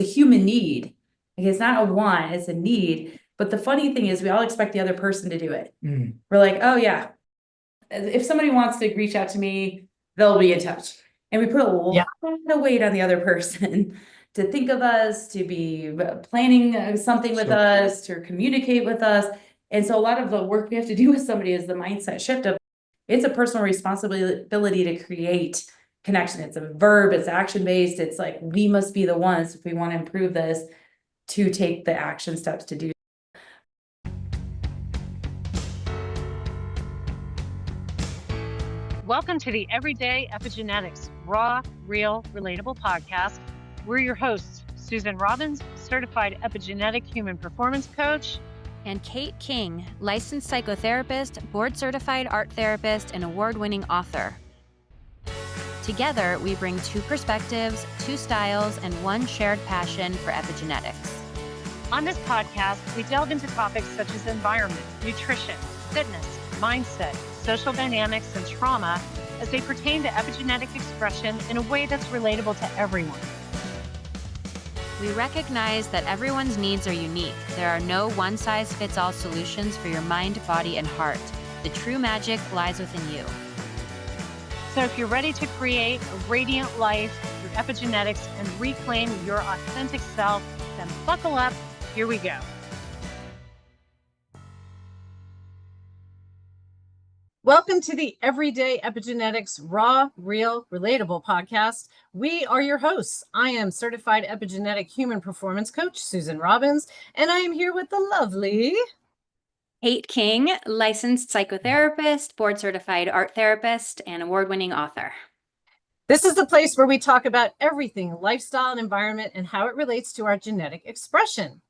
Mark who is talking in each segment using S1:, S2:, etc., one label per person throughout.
S1: a human need. Like it's not a want, it's a need. But the funny thing is we all expect the other person to do it. We're like, oh yeah, if somebody wants to reach out to me, they'll be in touch. And we put a lot of weight on the other person to think of us, to be planning something with us, to communicate with us. And so a lot of the work we have to do with somebody is the mindset shift of it's a personal responsibility to create connection. It's a verb, it's action based. It's like we must be the ones, if we want to improve this, to take the action steps to do.
S2: Welcome to the Everyday Epigenetics Raw, Real, Relatable podcast. We're your hosts, Susan Robbins, certified epigenetic human performance coach,
S3: and Kate King, licensed psychotherapist, board-certified art therapist, and award-winning author. Together, we bring two perspectives, two styles, and one shared passion for epigenetics.
S2: On this podcast, we delve into topics such as environment, nutrition, fitness, mindset, social dynamics, and trauma as they pertain to epigenetic expression in a way that's relatable to everyone.
S3: We recognize that everyone's needs are unique. There are no one-size-fits-all solutions for your mind, body, and heart. The true magic lies within you.
S2: So if you're ready to create a radiant life through epigenetics and reclaim your authentic self, then buckle up. Here we go. Welcome to the Everyday Epigenetics Raw, Real, Relatable podcast. We are your hosts. I am certified epigenetic human performance coach, Susan Robbins, and I am here with the lovely
S3: Kate King, licensed psychotherapist, board-certified art therapist, and award-winning author.
S2: This is the place where we talk about everything, lifestyle and environment, and how it relates to our genetic expression.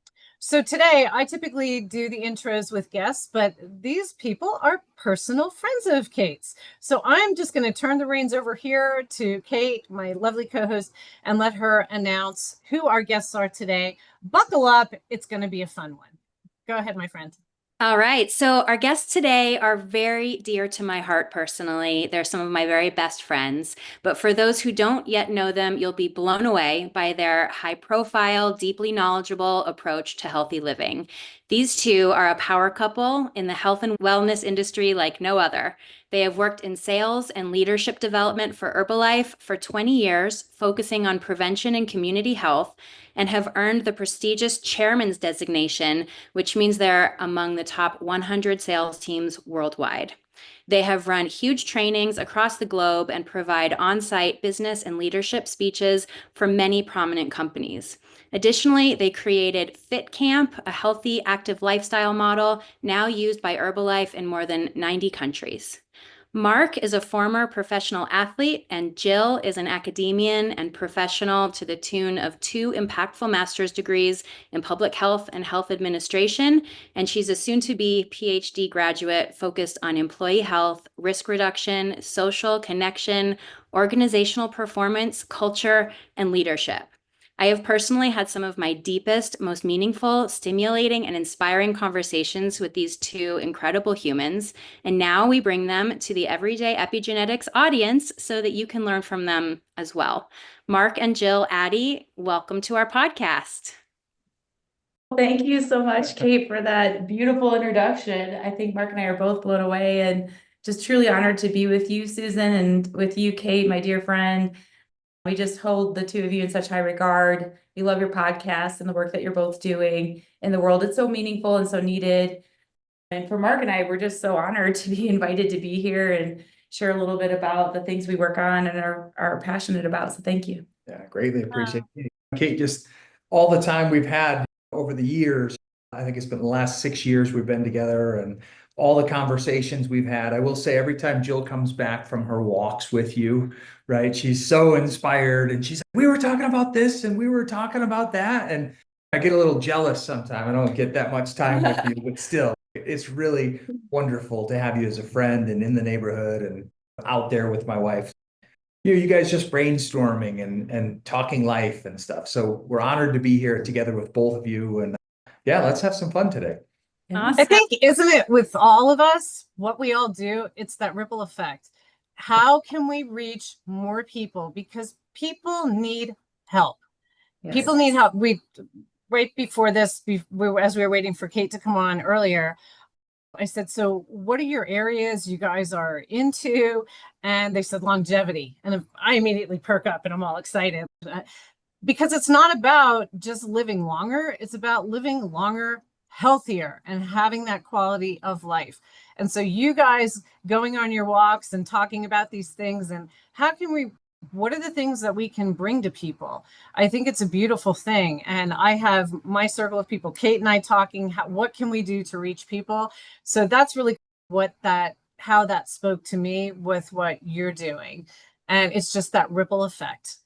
S2: So today, I typically do the intros with guests, but these people are personal friends of Kate's. So I'm just going to turn the reins over here to Kate, my lovely co-host, and let her announce who our guests are today. Buckle up. It's going to be a fun one. Go ahead, my friend.
S3: All right. So our guests today are very dear to my heart personally. They're some of my very best friends. But for those who don't yet know them, you'll be blown away by their high profile, deeply knowledgeable approach to healthy living. These two are a power couple in the health and wellness industry like no other. They have worked in sales and leadership development for Herbalife for 20 years, focusing on prevention and community health, and have earned the prestigious chairman's designation, which means they're among the top 100 sales teams worldwide. They have run huge trainings across the globe and provide on-site business and leadership speeches for many prominent companies. Additionally, they created Fit Camp, a healthy, active lifestyle model now used by Herbalife in more than 90 countries. Mark is a former professional athlete, and Jill is an academician and professional to the tune of 2 impactful master's degrees in public health and health administration, and she's a soon-to-be PhD graduate focused on employee health, risk reduction, social connection, organizational performance, culture, and leadership. I have personally had some of my deepest, most meaningful, stimulating, and inspiring conversations with these two incredible humans, and now we bring them to the Everyday Epigenetics audience so that you can learn from them as well. Mark and Jill Addy, welcome to our podcast.
S1: Thank you so much, Kate, for that beautiful introduction. I think Mark and I are both blown away and just truly honored to be with you, Susan, and with you, Kate, my dear friend. We just hold the two of you in such high regard. We love your podcast and the work that you're both doing in the world. It's so meaningful and so needed. And for Mark and I, we're just so honored to be invited to be here and share a little bit about the things we work on and are passionate about. So thank you.
S4: Yeah, greatly appreciate it. Kate, just all the time we've had over the years. I think it's been the last 6 years we've been together, and all the conversations we've had. I will say every time Jill comes back from her walks with you, right, she's so inspired, and she's like, we were talking about this and we were talking about that. And I get a little jealous sometimes. I don't get that much time with you, but still, it's really wonderful to have you as a friend and in the neighborhood and out there with my wife. You guys just brainstorming and talking life and stuff. So we're honored to be here together with both of you. And yeah, let's have some fun today.
S2: Awesome. I think, isn't it with all of us, what we all do, it's that ripple effect. How can we reach more people? Because people need help.
S1: Yes.
S2: People need help. Right before this, as we were waiting for Kate to come on earlier, I said, so what are your areas you guys are into? And they said longevity. And I immediately perk up and I'm all excited. Because it's not about just living longer. It's about living longer, healthier, and having that quality of life. And so you guys going on your walks and talking about these things, and what are the things that we can bring to people? I think it's a beautiful thing. And I have my circle of people, Kate and I talking, what can we do to reach people? So that's really how that spoke to me with what you're doing. And it's just that ripple effect.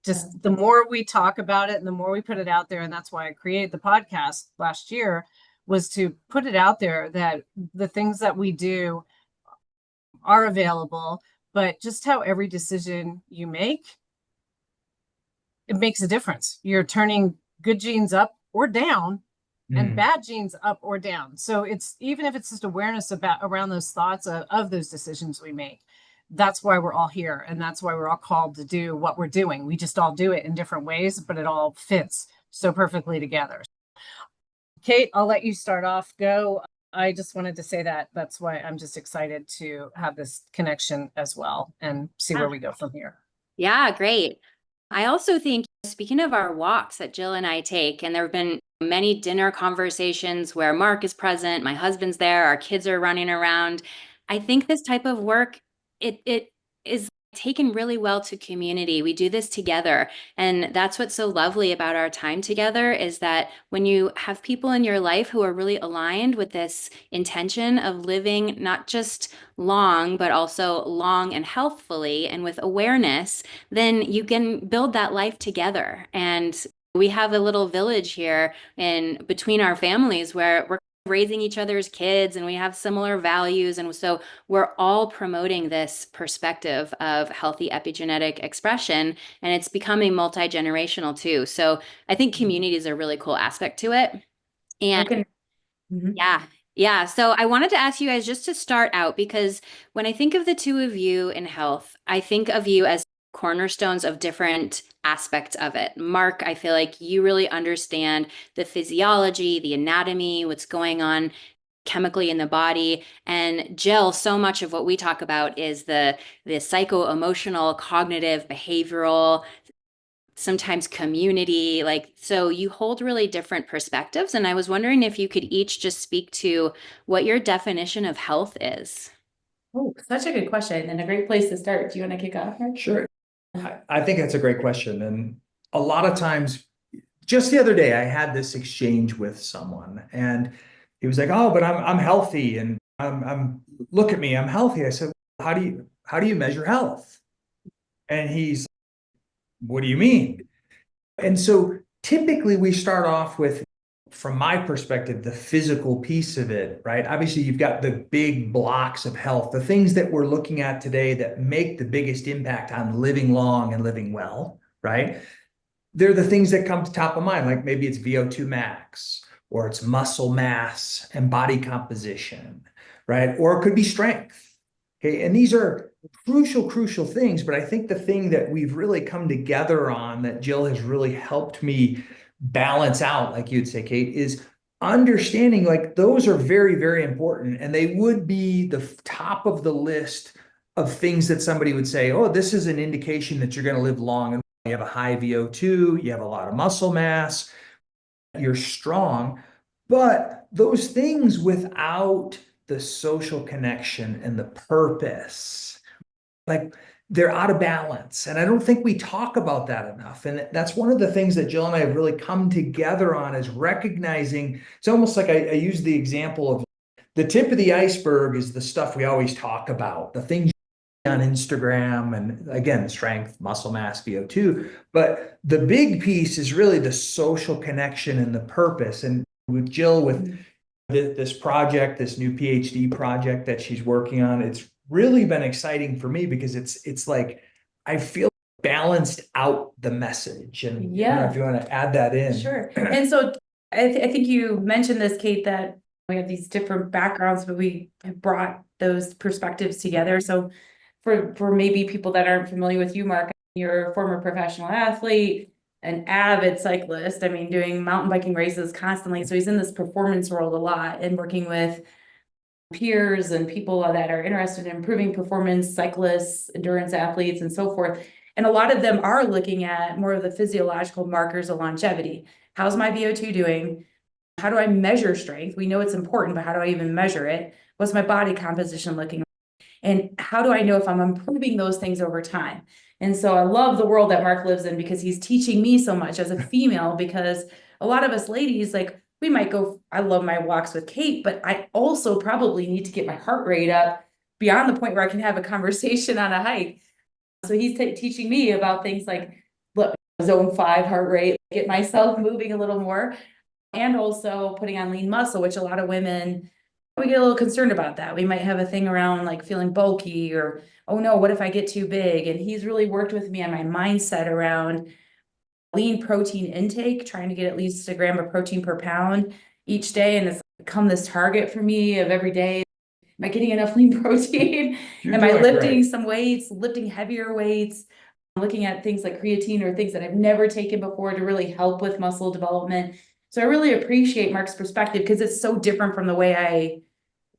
S2: Just the more we talk about it and the more we put it out there, and that's why I created the podcast last year, was to put it out there that the things that we do are available, but just how every decision you make, it makes a difference. You're turning good genes up or down and bad genes up or down. So it's, even if it's just awareness around those thoughts of those decisions we make, that's why we're all here. And that's why we're all called to do what we're doing. We just all do it in different ways, but it all fits so perfectly together. Kate, I'll let you start off. Go. I just wanted to say that's why I'm just excited to have this connection as well and see where we go from here.
S3: Yeah, great. I also think, speaking of our walks that Jill and I take, and there have been many dinner conversations where Mark is present, my husband's there, our kids are running around. I think this type of work, it is taken really well to community. We do this together. And that's what's so lovely about our time together, is that when you have people in your life who are really aligned with this intention of living not just long, but also long and healthfully and with awareness, then you can build that life together. And we have a little village here in between our families where we're raising each other's kids and we have similar values. And so we're all promoting this perspective of healthy epigenetic expression, and it's becoming multi-generational too. So I think community is a really cool aspect to it. And yeah. So I wanted to ask you guys just to start out, because when I think of the two of you in health, I think of you as cornerstones of different aspects of it. Mark, I feel like you really understand the physiology, the anatomy, what's going on chemically in the body. And Jill, so much of what we talk about is the psycho-emotional, cognitive, behavioral, sometimes community. So you hold really different perspectives. And I was wondering if you could each just speak to what your definition of health is.
S1: Oh, such a good question and a great place to start. Do you want to kick off, Mark?
S4: Sure. I think that's a great question. And a lot of times, just the other day, I had this exchange with someone and he was like, oh, but I'm healthy and I'm look at me, I'm healthy. I said, how do you measure health? And he's, what do you mean? And so typically we start off with, from my perspective, the physical piece of it, right? Obviously, you've got the big blocks of health, the things that we're looking at today that make the biggest impact on living long and living well, right? They're the things that come to top of mind, like maybe it's VO2 max, or it's muscle mass and body composition, right? Or it could be strength. Okay, and these are crucial things, but I think the thing that we've really come together on, that Jill has really helped me balance out, like you'd say, Kate, is understanding like those are very important, and they would be the top of the list of things that somebody would say, oh, this is an indication that you're going to live long, and you have a high VO2, you have a lot of muscle mass, you're strong. But those things without the social connection and the purpose, like, they're out of balance. And I don't think we talk about that enough. And that's one of the things that Jill and I have really come together on, is recognizing, it's almost like I use the example of the tip of the iceberg is the stuff we always talk about, the things on Instagram, and again, strength, muscle mass, VO2. But the big piece is really the social connection and the purpose. And with Jill, with this project, this new PhD project that she's working on, it's really been exciting for me because it's like I feel balanced out the message. And I don't know if you want to add that in.
S1: Sure. And so I think you mentioned this, Kate, that we have these different backgrounds, but we have brought those perspectives together. So for maybe people that aren't familiar with you, Mark, you're a former professional athlete, an avid cyclist. I mean, doing mountain biking races constantly. So he's in this performance world a lot and working with peers and people that are interested in improving performance, cyclists, endurance athletes, and so forth. And a lot of them are looking at more of the physiological markers of longevity. How's my VO2 doing? How do I measure strength? We know it's important, but how do I even measure it? What's my body composition looking like? And how do I know if I'm improving those things over time? And so I love the world that Mark lives in because he's teaching me so much as a female, because a lot of us ladies, like, we might go, I love my walks with Kate, but I also probably need to get my heart rate up beyond the point where I can have a conversation on a hike. So he's teaching me about things like, look, zone 5 heart rate, get myself moving a little more, and also putting on lean muscle, which a lot of women, we get a little concerned about that. We might have a thing around like feeling bulky, or, oh no, what if I get too big? And he's really worked with me on my mindset around lean protein intake, trying to get at least a gram of protein per pound each day. And it's become this target for me of every day. Am I getting enough lean protein? Am I lifting some weights, lifting heavier weights? I'm looking at things like creatine or things that I've never taken before to really help with muscle development. So I really appreciate Mark's perspective because it's so different from the way I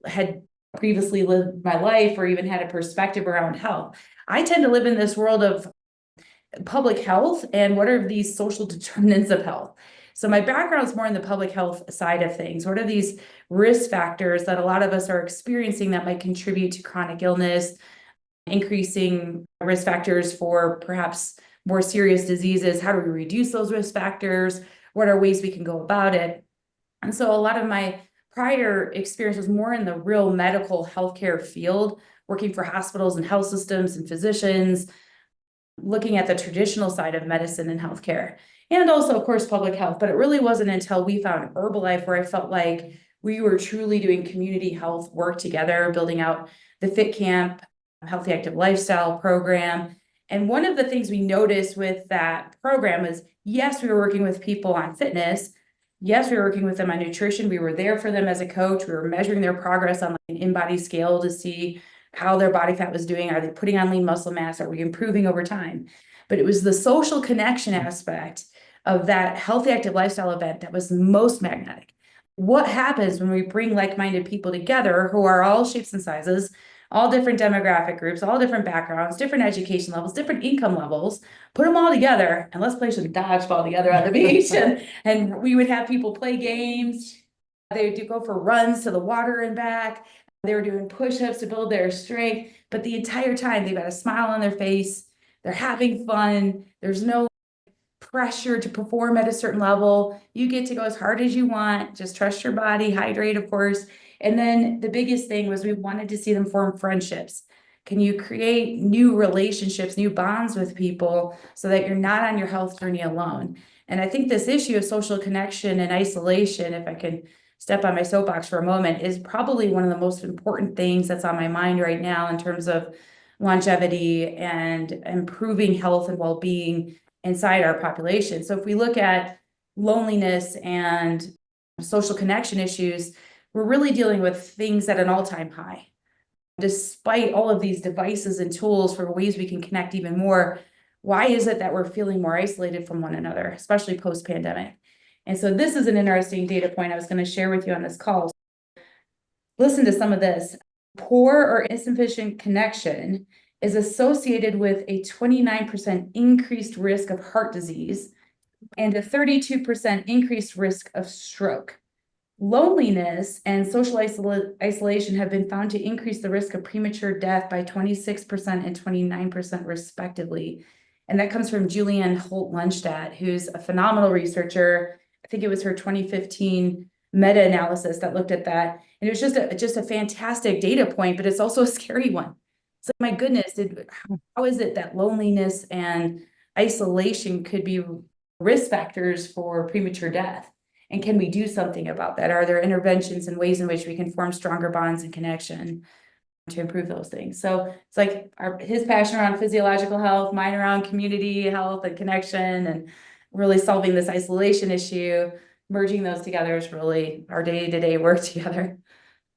S1: had previously lived my life or even had a perspective around health. I tend to live in this world of public health and what are these social determinants of health. So my background is more in the public health side of things. What are these risk factors that a lot of us are experiencing that might contribute to chronic illness, increasing risk factors for perhaps more serious diseases? How do we reduce those risk factors? What are ways we can go about it? And so a lot of my prior experience was more in the real medical healthcare field, working for hospitals and health systems and physicians, looking at the traditional side of medicine and healthcare, and also, of course, public health. But it really wasn't until we found Herbalife where I felt like we were truly doing community health work together, building out the Fit Camp Healthy Active Lifestyle program. And one of the things we noticed with that program is, yes, we were working with people on fitness. Yes, we were working with them on nutrition. We were there for them as a coach. We were measuring their progress on an in-body scale to see how their body fat was doing. Are they putting on lean muscle mass? Are we improving over time? But it was the social connection aspect of that healthy active lifestyle event that was most magnetic. What happens when we bring like-minded people together who are all shapes and sizes, all different demographic groups, all different backgrounds, different education levels, different income levels, put them all together and let's play some dodgeball together on the beach. And we would have people play games. They would go for runs to the water and back. They were doing push-ups to build their strength, but the entire time they've got a smile on their face. They're having fun. There's no pressure to perform at a certain level. You get to go as hard as you want. Just trust your body, hydrate, of course. And then the biggest thing was we wanted to see them form friendships. Can you create new relationships, new bonds with people so that you're not on your health journey alone? And I think this issue of social connection and isolation, if I can step on my soapbox for a moment, is probably one of the most important things that's on my mind right now in terms of longevity and improving health and well-being inside our population. So if we look at loneliness and social connection issues, we're really dealing with things at an all-time high. Despite all of these devices and tools for ways we can connect even more, why is it that we're feeling more isolated from one another, especially post-pandemic? And so this is an interesting data point I was going to share with you on this call. Listen to some of this. Poor or insufficient connection is associated with a 29% increased risk of heart disease and a 32% increased risk of stroke. Loneliness and social isolation have been found to increase the risk of premature death by 26% and 29% respectively. And that comes from Julianne Holt-Lundstad, who's a phenomenal researcher. I think it was her 2015 meta-analysis that looked at that. And it was just a fantastic data point, but it's also a scary one. So my goodness, how is it that loneliness and isolation could be risk factors for premature death? And can we do something about that? Are there interventions and ways in which we can form stronger bonds and connection to improve those things? So it's like his passion around physiological health, mine around community health and connection, and really solving this isolation issue. Merging those together is really our day-to-day work together.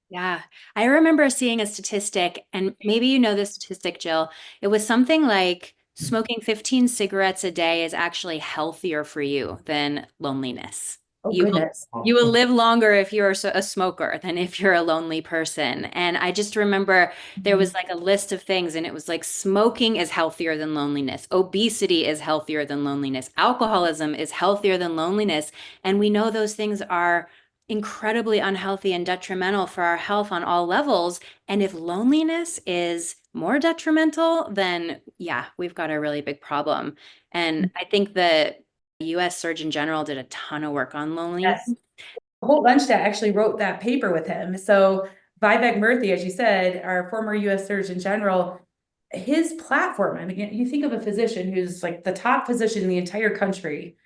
S3: Yeah, I remember seeing a statistic, and maybe you know this statistic, Jill. It was something like smoking 15 cigarettes a day is actually healthier for you than loneliness.
S1: Oh,
S3: You will,
S1: goodness.
S3: you will live longer if you're a smoker than if you're a lonely person. And I just remember there was like a list of things, and it was like smoking is healthier than loneliness. Obesity is healthier than loneliness. Alcoholism is healthier than loneliness. And we know those things are incredibly unhealthy and detrimental for our health on all levels. And if loneliness is more detrimental, then yeah, we've got a really big problem. And I think the US Surgeon General did a ton of work on loneliness.
S1: Yes. A whole bunch that actually wrote that paper with him. So Vivek Murthy, as you said, our former US Surgeon General, his platform, I mean, you think of a physician who's like the top physician in the entire country.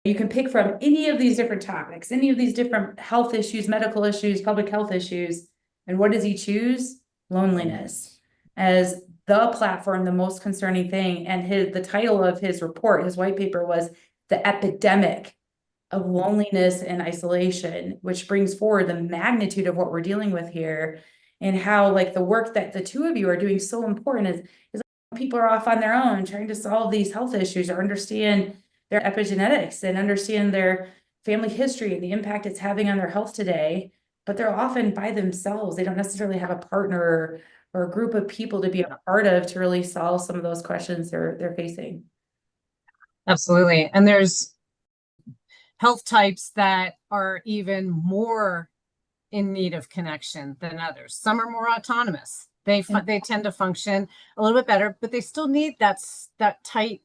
S1: You can pick from any of these different topics, any of these different health issues, medical issues, public health issues. And what does he choose? Loneliness as the platform, the most concerning thing. And the title of his report, his white paper, was The Epidemic of Loneliness and Isolation, which brings forward the magnitude of what we're dealing with here, and how like the work that the two of you are doing so important is people are off on their own trying to solve these health issues or understand their epigenetics and understand their family history and the impact it's having on their health today. But they're often by themselves. They don't necessarily have a partner or a group of people to be a part of to really solve some of those questions they're facing.
S2: Absolutely. And there's health types that are even more in need of connection than others. Some are more autonomous. They tend to function a little bit better, but they still need that tight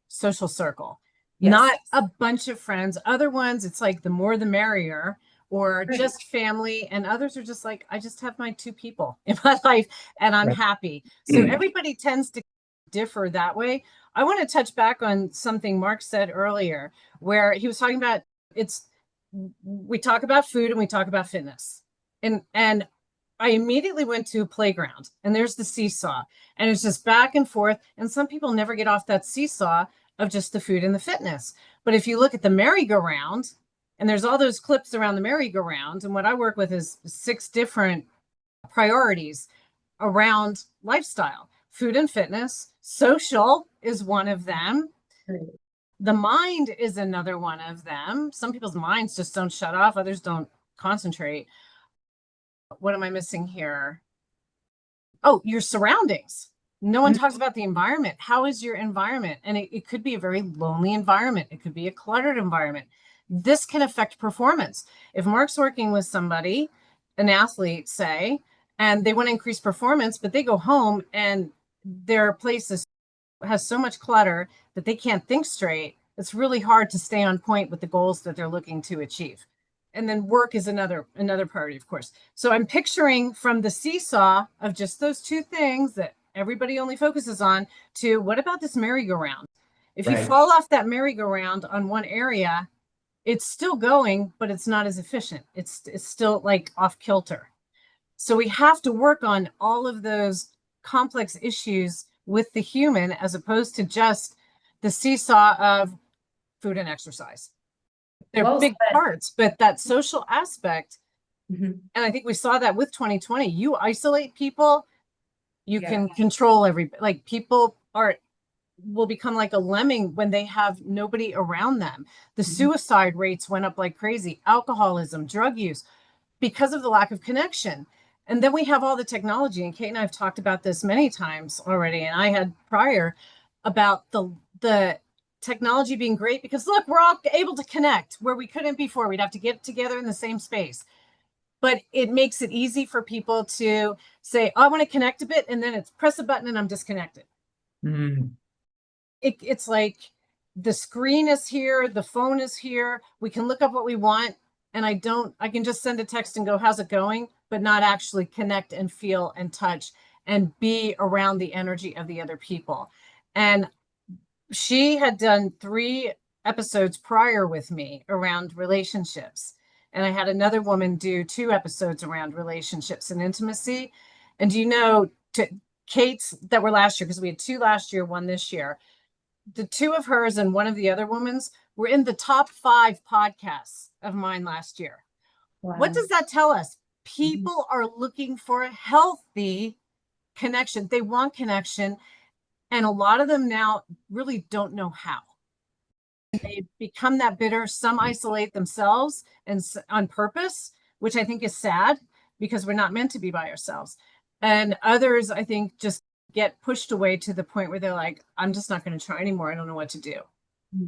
S2: social circle. Yes. Not a bunch of friends. Other ones, it's like the more the merrier, or right. Just family. And others are just like, I just have my two people in my life and I'm right. happy. So everybody tends to differ that way. I want to touch back on something Mark said earlier, where he was talking about we talk about food and we talk about fitness. And I immediately went to a playground, and there's the seesaw, and it's just back and forth. And some people never get off that seesaw of just the food and the fitness. But if you look at the merry-go-round, and there's all those clips around the merry-go-round, and what I work with is 6 different priorities around lifestyle, food and fitness. Social is one of them. The mind is another one of them. Some people's minds just don't shut off. Others don't concentrate. What am I missing here? Oh, your surroundings. No one talks about the environment. How is your environment? And it could be a very lonely environment. It could be a cluttered environment. This can affect performance. If Mark's working with somebody, an athlete, say, and they want to increase performance, but they go home and their place has so much clutter that they can't think straight, it's really hard to stay on point with the goals that they're looking to achieve. And then work is another priority, of course. So I'm picturing from the seesaw of just those 2 things that everybody only focuses on to what about this merry-go-round? If you fall off that merry-go-round on one area, it's still going, but it's not as efficient. It's still like off kilter. So we have to work on all of those complex issues with the human, as opposed to just the seesaw of food and exercise. They're big parts, but that social aspect, and I think we saw that with 2020, you isolate people, you can control like people will become like a lemming when they have nobody around them. The suicide rates went up like crazy, alcoholism, drug use, because of the lack of connection. And then we have all the technology, and Kate and I have talked about this many times already, and I had prior, about the technology being great because look, we're all able to connect where we couldn't before. We'd have to get together in the same space. But it makes it easy for people to say, oh, I want to connect a bit, and then it's press a button and I'm disconnected. It's like the screen is here, the phone is here, we can look up what we want, and I can just send a text and go, how's it going? But not actually connect and feel and touch and be around the energy of the other people. And she had done 3 episodes prior with me around relationships. And I had another woman do 2 episodes around relationships and intimacy. And do you know, Kate's that were last year, because we had 2 last year, 1 this year, the 2 of hers and 1 of the other women's were in the top 5 podcasts of mine last year. Wow. What does that tell us? People are looking for a healthy connection. They want connection. And a lot of them now really don't know how. They become that bitter. Some isolate themselves and on purpose, which I think is sad because we're not meant to be by ourselves. And others, I think, just get pushed away to the point where they're like, I'm just not going to try anymore. I don't know what to do.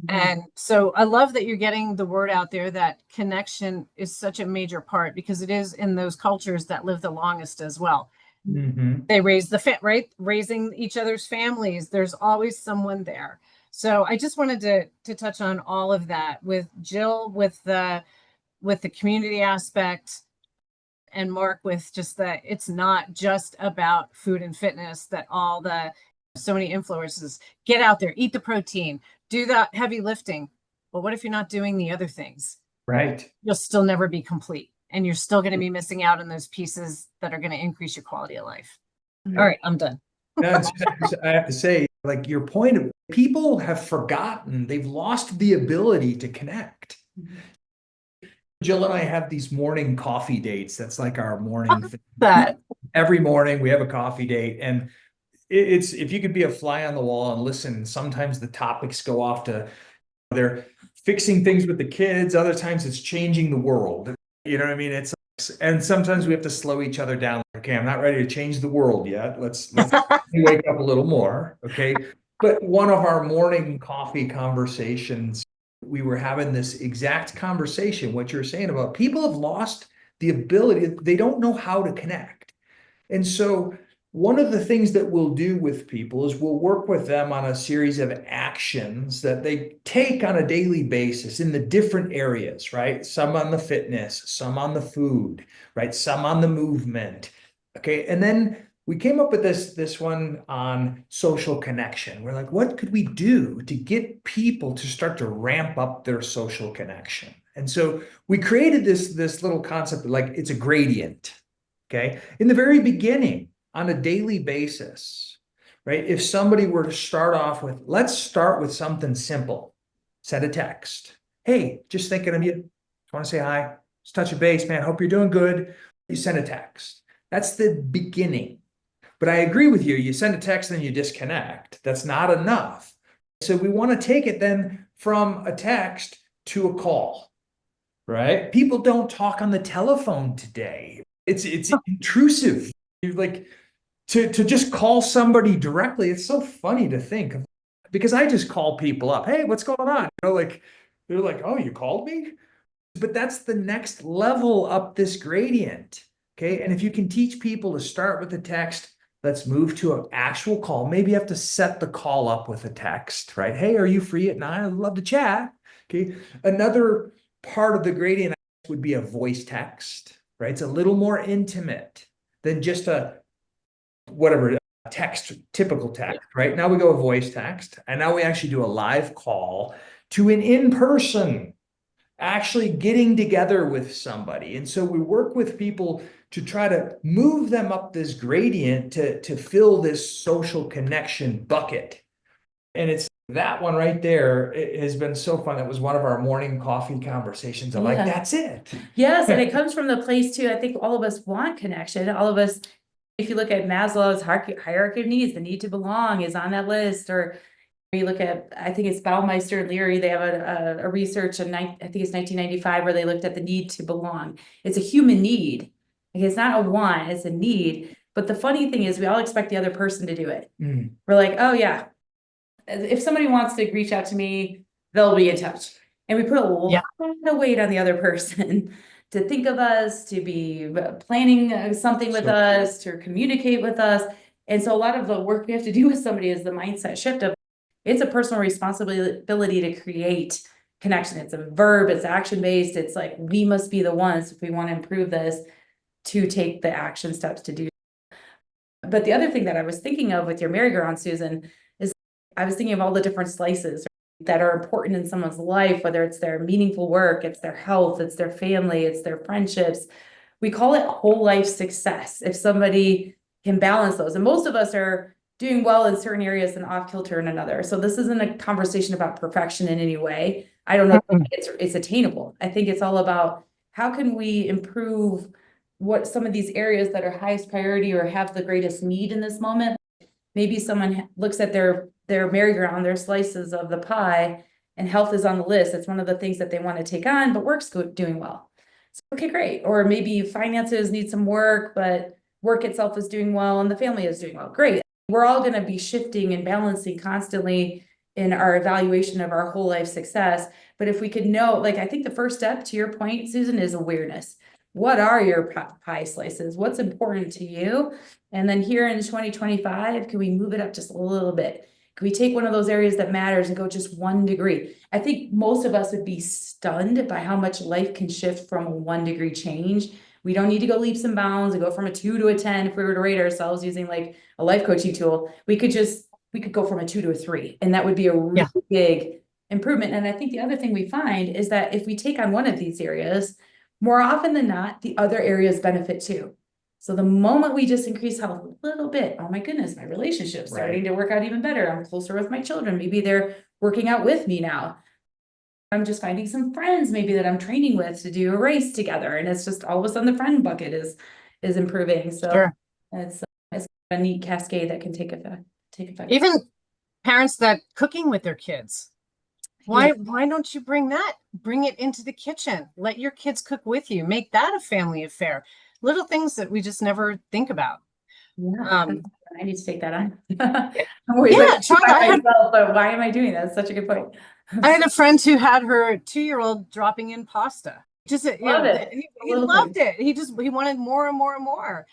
S2: And so I love that you're getting the word out there that connection is such a major part, because it is in those cultures that live the longest as well. They raise the right, raising each other's families. There's always someone there. So I just wanted to touch on all of that with Jill, with the community aspect, and Mark with just that it's not just about food and fitness, that so many influencers get out there, eat the protein, do the heavy lifting. But what if you're not doing the other things?
S4: Right.
S2: You'll still never be complete, and you're still going to be missing out on those pieces that are going to increase your quality of life. All right, I'm done.
S4: I have to say, like, your point of people have forgotten, they've lost the ability to connect. Jill and I have these morning coffee dates. That's like our morning thing.
S2: That
S4: Every morning we have a coffee date, and it's, if you could be a fly on the wall and listen, sometimes the topics go off to, they're fixing things with the kids. Other times it's changing the world. You know what I mean? And sometimes we have to slow each other down. Okay, I'm not ready to change the world yet. Let's wake up a little more. Okay. But one of our morning coffee conversations, we were having this exact conversation, what you're saying about people have lost the ability, they don't know how to connect. And so one of the things that we'll do with people is we'll work with them on a series of actions that they take on a daily basis in the different areas, right? Some on the fitness, some on the food, right? Some on the movement. Okay. And then we came up with this one on social connection. We're like, what could we do to get people to start to ramp up their social connection? And so we created this little concept, like it's a gradient. Okay. In the very beginning, on a daily basis, right? If somebody were to start off with, let's start with something simple, send a text. Hey, just thinking of you. Just want to say hi. Just touch a base, man. Hope you're doing good. You send a text. That's the beginning. But I agree with you. You send a text, then you disconnect. That's not enough. So we want to take it then from a text to a call, right? People don't talk on the telephone today. It's intrusive. You're like, to just call somebody directly, it's so funny to think of, because I just call people up. Hey, what's going on? You know, like, they're like, oh, you called me? But that's the next level up this gradient. Okay. And if you can teach people to start with a text, let's move to an actual call. Maybe you have to set the call up with a text, right? Hey, are you free at 9? I'd love to chat. Okay. Another part of the gradient would be a voice text, right? It's a little more intimate than just a whatever text, typical text, right? Now we go a voice text, and now we actually do a live call to an in-person, actually getting together with somebody. And so we work with people to try to move them up this gradient to fill this social connection bucket. And it's that one right there. It has been so fun. It was one of our morning coffee conversations. I'm like, that's it.
S1: Yes, and it comes from the place too. I think all of us want connection. All of us, if you look at Maslow's hierarchy of needs, the need to belong is on that list. Or you look at, I think it's Baumeister and Leary, they have a research in, I think it's 1995, where they looked at the need to belong. It's a human need. Like, it's not a want, it's a need. But the funny thing is we all expect the other person to do it. We're like, oh yeah, if somebody wants to reach out to me, they'll be in touch. And we put a lot of weight on the other person to think of us, to be planning something with us, to communicate with us. And so a lot of the work we have to do with somebody is the mindset shift of, it's a personal responsibility to create connection. It's a verb, it's action-based. It's like, we must be the ones, if we want to improve this, to take the action steps to do. But the other thing that I was thinking of with your merry-go-round, Susan, is I was thinking of all the different slices that are important in someone's life, whether it's their meaningful work, it's their health, it's their family, it's their friendships. We call it whole life success if somebody can balance those. And most of us are doing well in certain areas and off kilter in another. So this isn't a conversation about perfection in any way. I don't know if it's attainable. I think it's all about how can we improve what some of these areas that are highest priority or have the greatest need in this moment. maybe someone looks at their merry-go-round, their slices of the pie, and health is on the list. It's one of the things that they want to take on, but work's doing well. So, okay, great. Or maybe finances need some work, but work itself is doing well and the family is doing well. Great. We're all going to be shifting and balancing constantly in our evaluation of our whole life success. But if we could know, like, I think the first step to your point, Susan, is awareness. What are your pie slices? What's important to you? And then here in 2025, can we move it up just a little bit? Can we take one of those areas that matters and go just 1 degree? I think most of us would be stunned by how much life can shift from a 1 degree change. We don't need to go leaps and bounds and go from a 2 to a 10. If we were to rate ourselves using like a life coaching tool, we could go from a 2 to a 3. And that would be a really big improvement. And I think the other thing we find is that if we take on one of these areas, more often than not, the other areas benefit too. So the moment we just increase health a little bit, oh my goodness, my relationship's starting to work out even better. I'm closer with my children. Maybe they're working out with me now. I'm just finding some friends maybe that I'm training with to do a race together. And it's just all of a sudden the friend bucket is improving. So it's a neat cascade that can take effect.
S2: Even parents that cooking with their kids. Why don't you bring it into the kitchen? Let your kids cook with you. Make that a family affair. Little things that we just never think about.
S1: Yeah, I need to take that on.
S2: Try
S1: myself, but why am I doing that? It's such a good point.
S2: I had a friend who had her 2-year-old dropping in pasta. Just he loved it. He wanted more and more and more.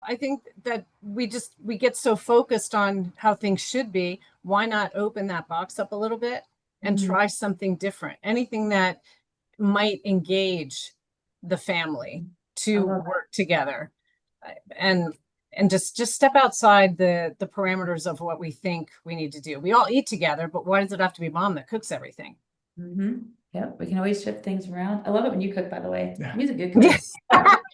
S2: I think that we get so focused on how things should be. Why not open that box up a little bit and try something different? Anything that might engage the family to work together and just step outside the parameters of what we think we need to do. We all eat together, but why does it have to be mom that cooks everything?
S1: Yep, we can always shift things around. I love it when you cook, by the way. He's a good cook.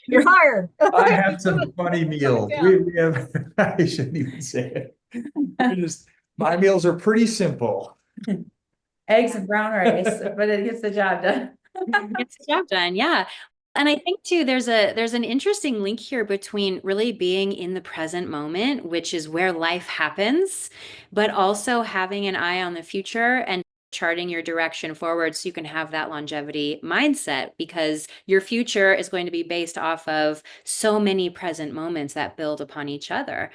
S2: You're hired.
S4: I have some funny meals. We have, I shouldn't even say it. My meals are pretty simple.
S1: Eggs and brown rice, but it gets the job done.
S3: Gets the job done, yeah. And I think too, there's an interesting link here between really being in the present moment, which is where life happens, but also having an eye on the future and charting your direction forward so you can have that longevity mindset, because your future is going to be based off of so many present moments that build upon each other.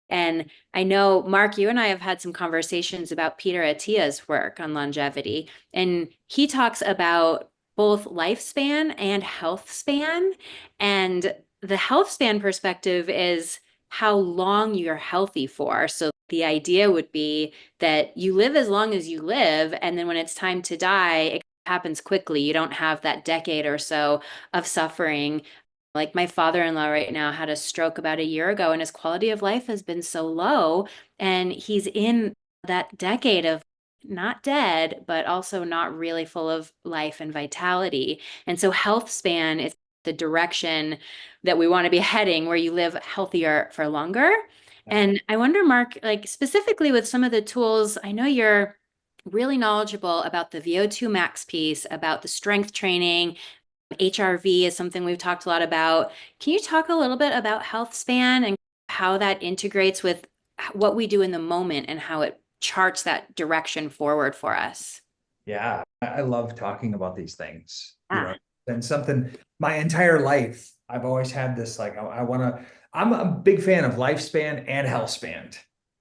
S3: And I know, Mark, you and I have had some conversations about Peter Attia's work on longevity, and he talks about both lifespan and health span. And the health span perspective is how long you're healthy for. So the idea would be that you live as long as you live, and then when it's time to die, it happens quickly. You don't have that decade or so of suffering. Like my father-in-law right now had a stroke about a year ago, and his quality of life has been so low. And he's in that decade of not dead, but also not really full of life and vitality. And so health span is the direction that we want to be heading, where you live healthier for longer. And I wonder, Mark, like specifically with some of the tools, I know you're really knowledgeable about the VO2 max piece, about the strength training. HRV is something we've talked a lot about. Can you talk a little bit about health span and how that integrates with what we do in the moment and how it charts that direction forward for us?
S4: Yeah, I love talking about these things. You know, and something my entire life, I've always had this, like, I'm a big fan of lifespan and health span,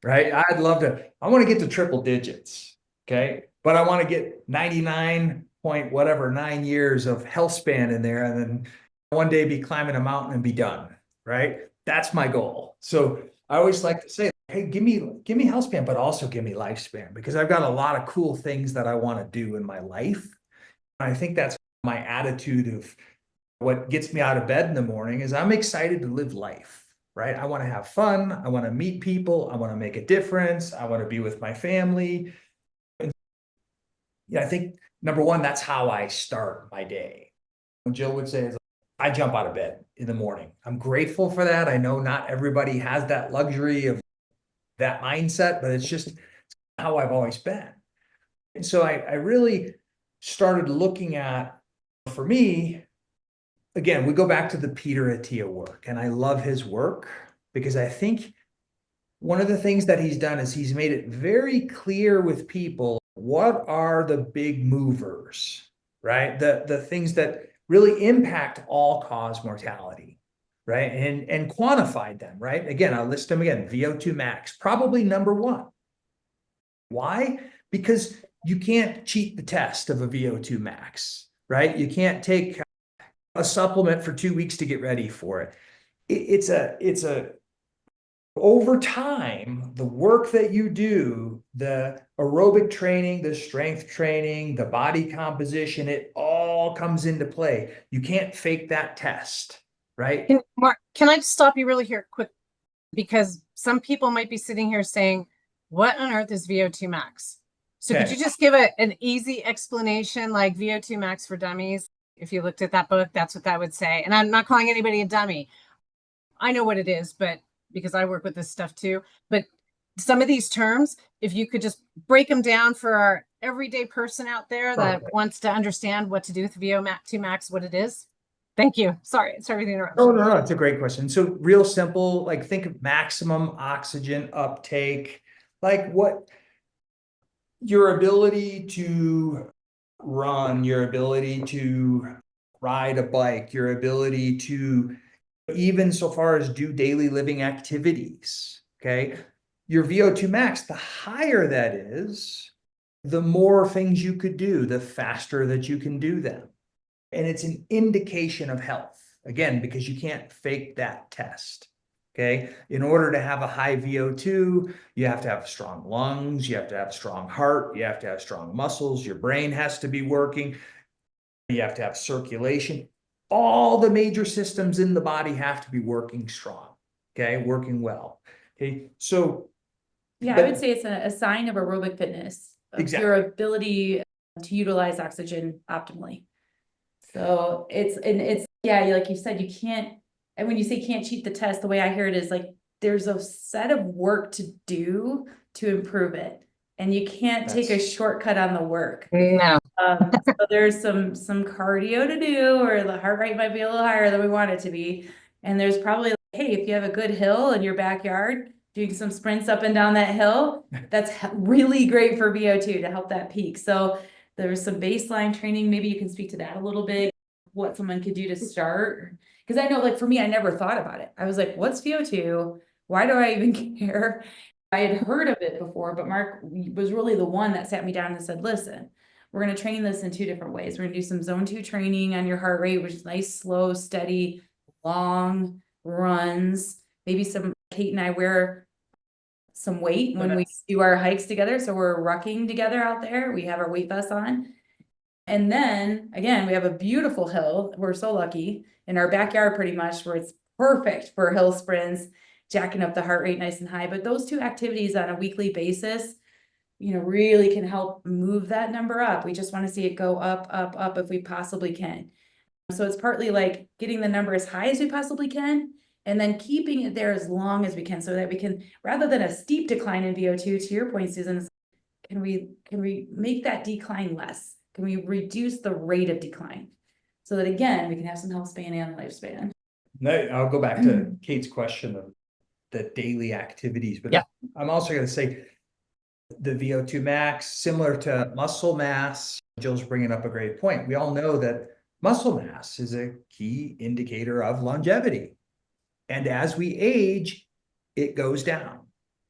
S4: right? I want to get to triple digits. Okay. But I want to get 99.9 years of health span in there, and then one day be climbing a mountain and be done. Right. That's my goal. So I always like to say, hey, give me health span, but also give me lifespan, because I've got a lot of cool things that I want to do in my life. I think that's my attitude of what gets me out of bed in the morning is I'm excited to live life, right? I want to have fun. I want to meet people. I want to make a difference. I want to be with my family. And yeah, I think number one, that's how I start my day. What Jill would say is I jump out of bed in the morning. I'm grateful for that. I know not everybody has that luxury of that mindset, but it's just how I've always been. And so I really started looking at, for me, again, we go back to the Peter Attia work, and I love his work because I think one of the things that he's done is he's made it very clear with people, what are the big movers, right? The things that really impact all-cause mortality, right? And quantified them, right? Again, I'll list them again. VO2 max, probably number one. Why? Because you can't cheat the test of a VO2 max, right? You can't take a supplement for 2 weeks to get ready for it. It's a over time, the work that you do, the aerobic training, the strength training, the body composition, it all comes into play. You can't fake that test, right?
S2: Mark, can I just stop you really here quick? Because some people might be sitting here saying, what on earth is VO2 max? So could you just give an easy explanation, like VO2 max for dummies? If you looked at that book, that's what that would say. And I'm not calling anybody a dummy. I know what it is, but because I work with this stuff too. But some of these terms, if you could just break them down for our everyday person out there that wants to understand what to do with VO2 max, what it is. Thank you. Sorry to interrupt.
S4: Oh, no, it's a great question. So real simple, like think of maximum oxygen uptake, like what your ability to run, your ability to ride a bike, your ability to even so far as do daily living activities, okay? Your VO2 max, the higher that is, the more things you could do, the faster that you can do them. And it's an indication of health, again, because you can't fake that test, okay? In order to have a high VO2, you have to have strong lungs, you have to have strong heart, you have to have strong muscles, your brain has to be working, you have to have circulation. All the major systems in the body have to be working strong, okay, working well, okay? So
S1: yeah, I would say it's a sign of aerobic fitness, of your ability to utilize oxygen optimally. So it's yeah, like you said, you can't, and when you say can't cheat the test, the way I hear it is like there's a set of work to do to improve it, and you can't take a shortcut on the work.
S2: No.
S1: So there's some cardio to do, or the heart rate might be a little higher than we want it to be. And there's probably, hey, if you have a good hill in your backyard, doing some sprints up and down that hill, that's really great for VO2 to help that peak. So there's some baseline training. Maybe you can speak to that a little bit, what someone could do to start. Because I know, like for me, I never thought about it. I was like, what's VO2? Why do I even care? I had heard of it before, but Mark was really the one that sat me down and said, listen, we're going to train this in 2 different ways. We're going to do some zone 2 training on your heart rate, which is nice, slow, steady, long runs. Maybe Kate and I wear some weight when we do our hikes together. So we're rucking together out there. We have our weight vests on. And then again, we have a beautiful hill. We're so lucky in our backyard pretty much, where it's perfect for hill sprints, jacking up the heart rate nice and high. But those 2 activities on a weekly basis, you know, really can help move that number up. We just want to see it go up, up, up if we possibly can. So it's partly like getting the number as high as we possibly can, and then keeping it there as long as we can, so that we can, rather than a steep decline in VO2, to your point, Susan, can we make that decline less? Can we reduce the rate of decline? So that again, we can have some health span and lifespan.
S4: No, I'll go back to Kate's question of the daily activities, but I'm also going to say the VO2 max, similar to muscle mass. Jill's bringing up a great point. We all know that muscle mass is a key indicator of longevity. And as we age, it goes down,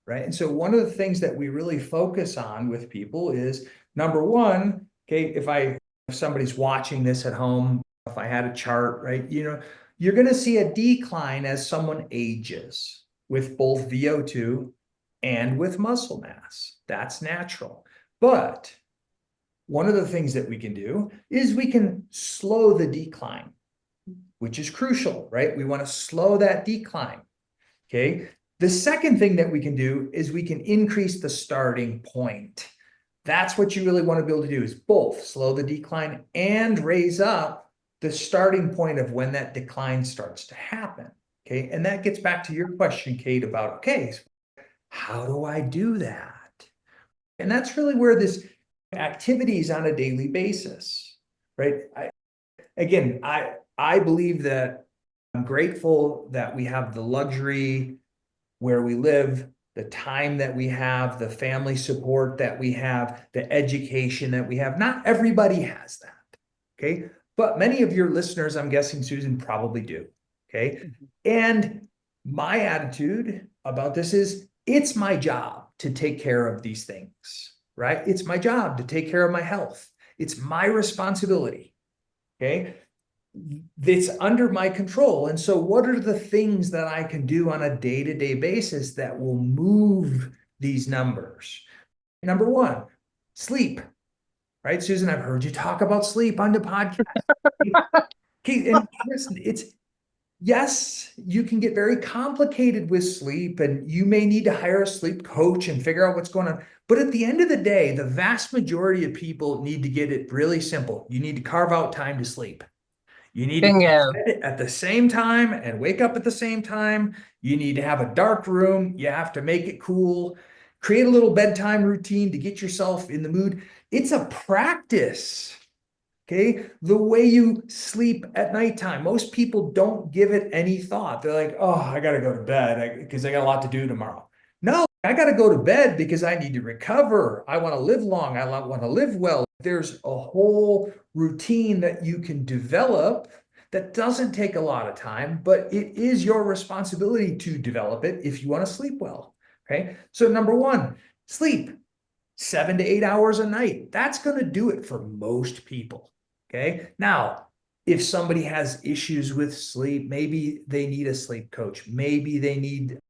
S4: right? And so one of the things that we really focus on with people is, number one, okay, if somebody's watching this at home, if I had a chart, right, you know, you're going to see a decline as someone ages with both VO2 and with muscle mass. That's natural. But one of the things that we can do is we can slow the decline, which is crucial, right? We want to slow that decline, okay? The second thing that we can do is we can increase the starting point. That's what you really want to be able to do, is both slow the decline and raise up the starting point of when that decline starts to happen, okay? And that gets back to your question, Kate, about, okay, how do I do that? And that's really where this activities on a daily basis, right? I believe that I'm grateful that we have the luxury where we live the time that we have, the family support that we have, the education that we have. Not everybody has that. Okay. But many of your listeners, I'm guessing, Susan, probably do. Okay. And my attitude about this is it's my job to take care of these things, right? It's my job to take care of my health. It's my responsibility. Okay. It's under my control. And so what are the things that I can do on a day-to-day basis that will move these numbers? Number one, sleep. Right, Susan, I've heard you talk about sleep on the podcast. Okay, and listen, yes, you can get very complicated with sleep, and you may need to hire a sleep coach and figure out what's going on. But at the end of the day, the vast majority of people need to get it really simple. You need to carve out time to sleep. You need to
S2: Bingo.
S4: bed at the same time and wake up at the same time. You need to have a dark room. You have to make it cool. Create a little bedtime routine to get yourself in the mood. It's a practice. Okay. The way you sleep at nighttime, most people don't give it any thought. They're like, oh, I got to go to bed because I got a lot to do tomorrow. No, I got to go to bed because I need to recover. I want to live long. I want to live well. There's a whole routine that you can develop that doesn't take a lot of time, but it is your responsibility to develop it if you want to sleep well. Okay. So number one, sleep 7 to 8 hours a night. That's going to do it for most people. Okay. Now, if somebody has issues with sleep, maybe they need a sleep coach. Maybe they need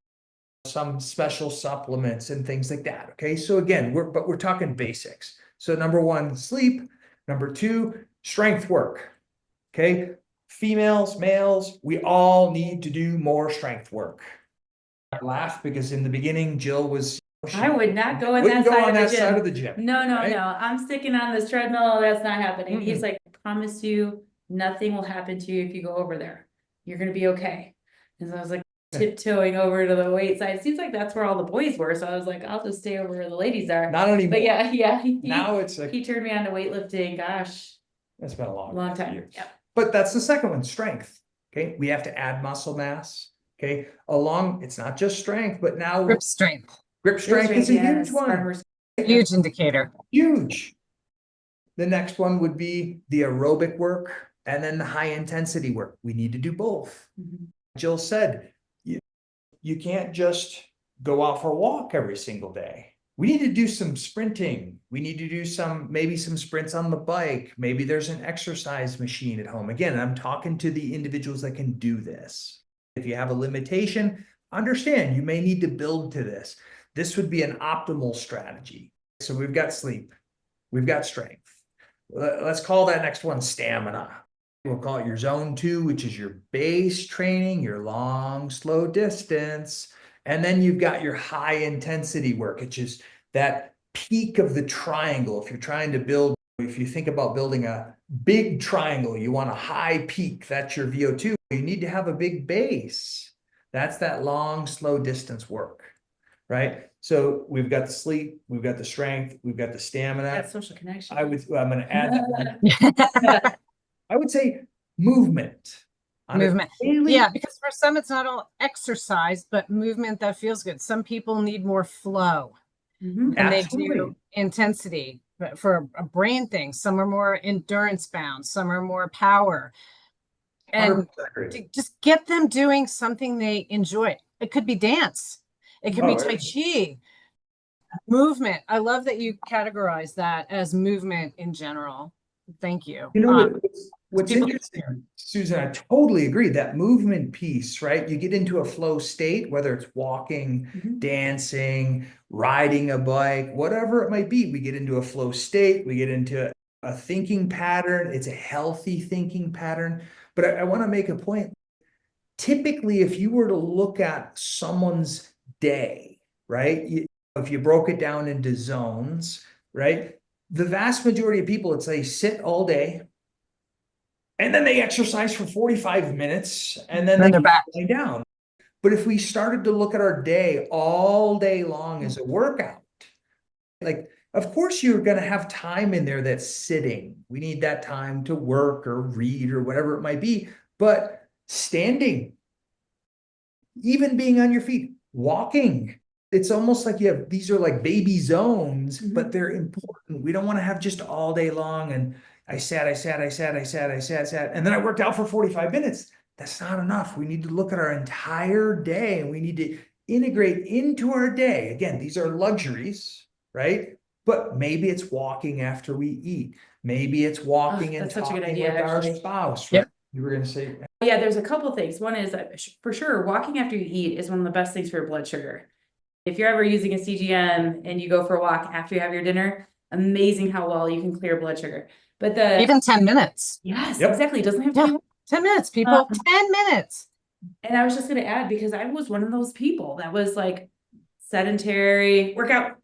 S4: some special supplements and things like that. Okay. So again, we're talking basics. So number one, sleep. Number two, strength work. Okay. Females, males, we all need to do more strength work. I laugh because in the beginning, Jill was.
S1: I would not go in
S4: Wouldn't
S1: that
S4: go on
S1: side
S4: that
S1: of the
S4: side
S1: gym.
S4: of the gym.
S1: No,
S4: right?
S1: I'm sticking on this treadmill. That's not happening. He's
S4: Mm-mm.
S1: like, promise you, nothing will happen to you if you go over there. You're gonna be okay. And so I was like tiptoeing over to the weight side. It seems like that's where all the boys were. So I was like, I'll just stay over where the ladies are.
S4: Not anymore.
S1: But yeah,
S4: Now it's like,
S1: he turned me on to weightlifting. Gosh,
S4: it's been a
S1: long time.
S4: years.
S1: Yeah.
S4: But that's the second one, strength. Okay. We have to add muscle mass. Okay. It's not just strength, but now
S2: Grip strength.
S4: grip strength is a huge
S1: Yes,
S4: one.
S1: farmers.
S2: Huge indicator.
S4: Huge. The next one would be the aerobic work and then the high intensity work. We need to do both.
S1: Mhm.
S4: Jill said, you can't just go out for a walk every single day. We need to do some sprinting. We need to do maybe some sprints on the bike. Maybe there's an exercise machine at home. Again, I'm talking to the individuals that can do this. If you have a limitation, understand you may need to build to this. This would be an optimal strategy. So we've got sleep, we've got strength. Let's call that next one stamina. We'll call it your zone 2, which is your base training, your long, slow distance. And then you've got your high intensity work, which is that peak of the triangle. If you're trying to if you think about building a big triangle, you want a high peak, that's your VO2. You need to have a big base. That's that long, slow distance work, right? So we've got the sleep, we've got the strength, we've got the stamina.
S1: That social connection.
S4: I'm going to add that one. I would say movement.
S2: Movement. Yeah, because for some it's not all exercise, but movement that feels good. Some people need more flow
S1: Mhm.
S2: and they
S4: Absolutely.
S2: do intensity. But for a brain thing, some are more endurance bound, some are more power. And
S4: 100% agree.
S2: to just get them doing something they enjoy. It could be dance. It could be
S4: Oh,
S2: Tai Chi. Movement. I love that you categorize that as movement in general. Thank you.
S4: You know, what's
S2: people-
S4: interesting, Susan, I totally agree. That movement piece, right? You get into a flow state, whether it's walking,
S1: Mhm.
S4: dancing, riding a bike, whatever it might be. We get into a flow state. We get into a thinking pattern. It's a healthy thinking pattern. But I want to make a point. Typically, if you were to look at someone's day, right? If you broke it down into zones, right? The vast majority of people, it's they sit all day and then they exercise for 45 minutes and then
S2: They're back.
S4: lie down. But if we started to look at our day all day long as a workout, like, of course, you're going to have time in there that's sitting. We need that time to work or read or whatever it might be. But standing, even being on your feet, walking, it's almost like these are like baby zones, but they're important. We don't want to have just all day long. And I sat, and then I worked out for 45 minutes. That's not enough. We need to look at our entire day, and we need to integrate into our day. Again, these are luxuries, right? But maybe it's walking after we eat. Maybe it's walking and
S1: that's such a good
S4: talking
S1: idea,
S4: with our
S1: actually.
S4: spouse.
S2: Yep.
S4: Right? You were going to say,
S1: Yeah, there's a couple things. One is that for sure, walking after you eat is one of the best things for your blood sugar. If you're ever using a CGM and you go for a walk after you have your dinner, amazing how well you can clear blood sugar. But
S2: Even 10 minutes.
S1: yes,
S4: Yep.
S1: exactly. It doesn't have to
S2: Yeah.
S1: be.
S2: 10 minutes, people. 10 minutes.
S1: And I was just going to add, because I was one of those people that was like sedentary workout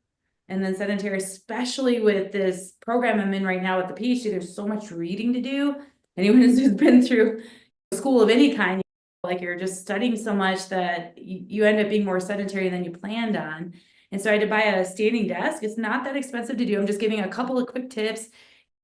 S1: and then sedentary, especially with this program I'm in right now with the PhD. There's so much reading to do. Anyone who's been through school of any kind, like you're just studying so much that you end up being more sedentary than you planned on. And so I had to buy a standing desk. It's not that expensive to do. I'm just giving a couple of quick tips.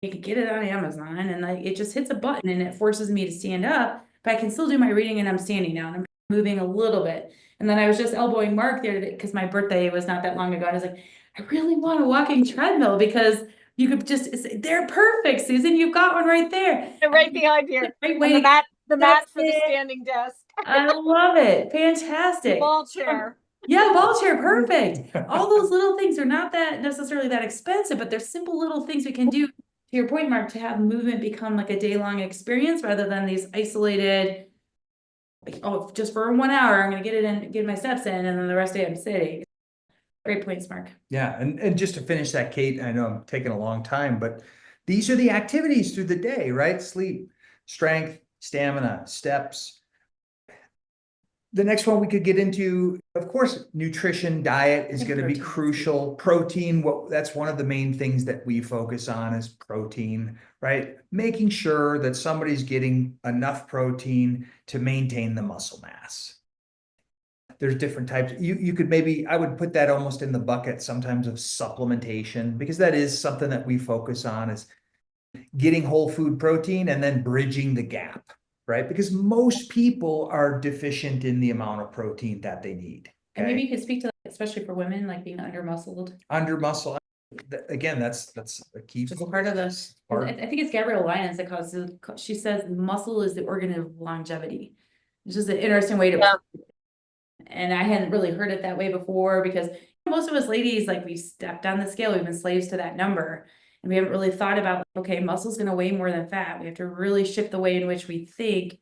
S1: You can get it on Amazon, and like it just hits a button and it forces me to stand up, but I can still do my reading and I'm standing now and I'm moving a little bit. And then I was just elbowing Mark there because my birthday was not that long ago. I was like, I really want a walking treadmill because you could just, they're perfect, Susan. You've got one right there.
S2: Right behind here.
S1: Great way
S2: And
S1: to
S2: the mat
S1: that's
S2: for the
S1: it.
S2: standing desk.
S1: I love it. Fantastic.
S2: Ball chair.
S1: Yeah, ball chair, perfect. All those little things are not that necessarily that expensive, but they're simple little things we can do. To your point, Mark, to have movement become like a day-long experience rather than these isolated, like, oh, just for 1 hour, I'm gonna get it in, get my steps in, and then the rest of the day I'm sitting. Great points, Mark.
S4: yeah, and just to finish that, Kate, I know I'm taking a long time, but these are the activities through the day, right? Sleep, strength, stamina, steps. The next one we could get into, of course, nutrition, diet is going to be
S1: Protein.
S4: crucial. Protein, that's one of the main things that we focus on is protein, right? Making sure that somebody's getting enough protein to maintain the muscle mass. There's different types. You could maybe, I would put that almost in the bucket sometimes of supplementation, because that is something that we focus on, is getting whole food protein and then bridging the gap, right? Because most people are deficient in the amount of protein that they need.
S1: And maybe you could speak to, especially for women, like being under muscled.
S4: Under muscle, again, that's a key.
S1: Just part of this. I think it's Gabrielle Lyons that causes, she says muscle is the organ of longevity. It's just an interesting way to, and I hadn't really heard it that way before, because most of us ladies, like, we stepped on the scale, we've been slaves to that number. And we haven't really thought about, okay, muscle's going to weigh more than fat. We have to really shift the way in which we think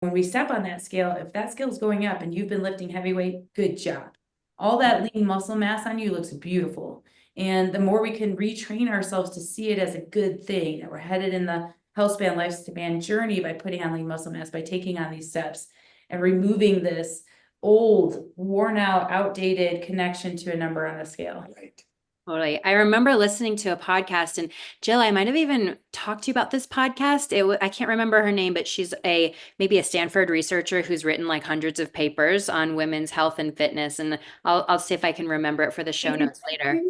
S1: when we step on that scale. If that scale is going up and you've been lifting heavy weight, good job. All that lean muscle mass on you looks beautiful. And the more we can retrain ourselves to see it as a good thing, that we're headed in the healthspan, lifespan journey by putting on lean muscle mass, by taking on these steps and removing this old, worn out, outdated connection to a number on a scale.
S4: Right.
S3: Totally. I remember listening to a podcast, and Jill, I might have even talked to you about this podcast. I can't remember her name, but she's maybe a Stanford researcher who's written like hundreds of papers on women's health and fitness. And I'll see if I can remember it for the show notes later.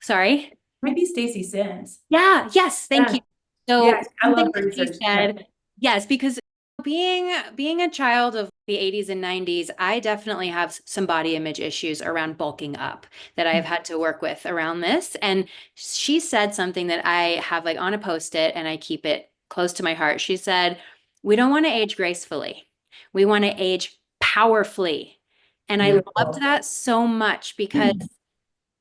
S3: Sorry?
S1: Might be Stacy Sims.
S3: Yeah. Yes. Thank you. So
S1: yes, I love
S3: something that she
S1: research.
S3: said, yes, because being a child of the 80s and 90s, I definitely have some body image issues around bulking up that I've had to work with around this. And she said something that I have like on a Post-it and I keep it close to my heart. She said, we don't want to age gracefully. We want to age powerfully. And I loved that so much, because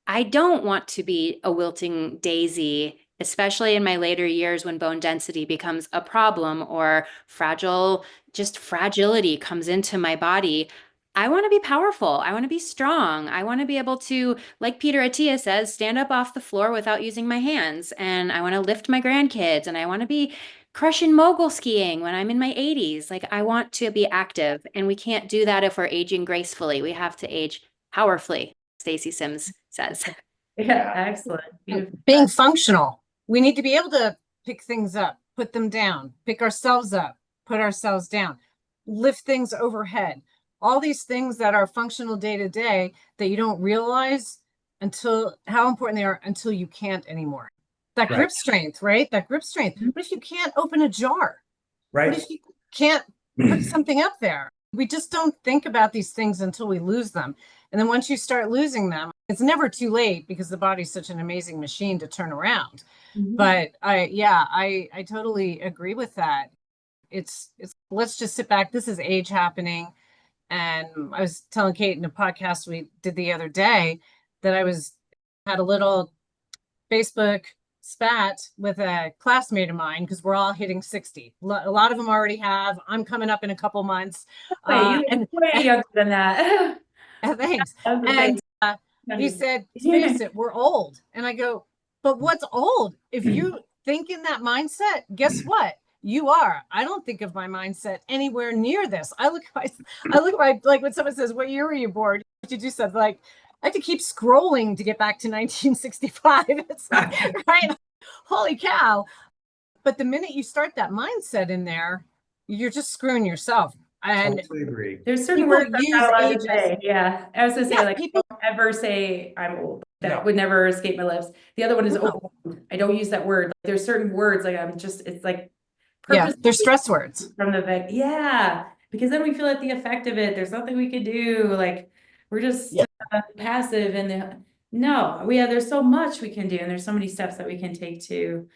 S3: I don't want to be a wilting daisy, especially in my later years when bone density becomes a problem or fragility comes into my body. I want to be powerful. I want to be strong. I want to be able to, like Peter Attia says, stand up off the floor without using my hands. And I want to lift my grandkids, and I want to be crushing mogul skiing when I'm in my 80s. Like, I want to be active, and we can't do that if we're aging gracefully. We have to age powerfully, Stacy Sims says.
S1: Yeah, excellent.
S2: Being functional. We need to be able to pick things up, put them down, pick ourselves up, put ourselves down, lift things overhead. All these things that are functional day to day that you don't realize until how important they are until you can't anymore. That grip strength, right? That grip strength. What if you can't open a jar?
S4: Right.
S2: What if you can't put something up there? We just don't think about these things until we lose them. And then once you start losing them, it's never too late because the body's such an amazing machine to turn around. But I totally agree with that. It's let's just sit back. This is age happening. And I was telling Kate in a podcast we did the other day that had a little Facebook spat with a classmate of mine because we're all hitting 60. A lot of them already have. I'm coming up in a couple months.
S1: Wait, you're way younger than that.
S2: Thanks.
S1: I was
S2: And
S1: saying,
S2: he said, face it, we're old. And I go, but what's old? If you think in that mindset, guess what? You are. I don't think of my mindset anywhere near this. I look at my, like when someone says, what year were you born? Did you something like, I have to keep scrolling to get back to 1965. It's like, right? Holy cow. But the minute you start that mindset in there, you're just screwing yourself. And
S4: Totally agree.
S1: there's certain
S2: people
S1: words I'm not allowed to
S2: use
S1: say. Yeah. I was gonna say, like,
S2: people
S1: don't ever say I'm old. That
S4: No.
S1: would never escape my lips. The other one is
S2: No.
S1: old. I don't use that word. Like, there's certain words, like it's like
S2: they're stress words.
S1: from the vet. Yeah. Because then we feel like the effect of it. There's nothing we can do. Like we're just passive and there's so much we can do. And there's so many steps that we can take to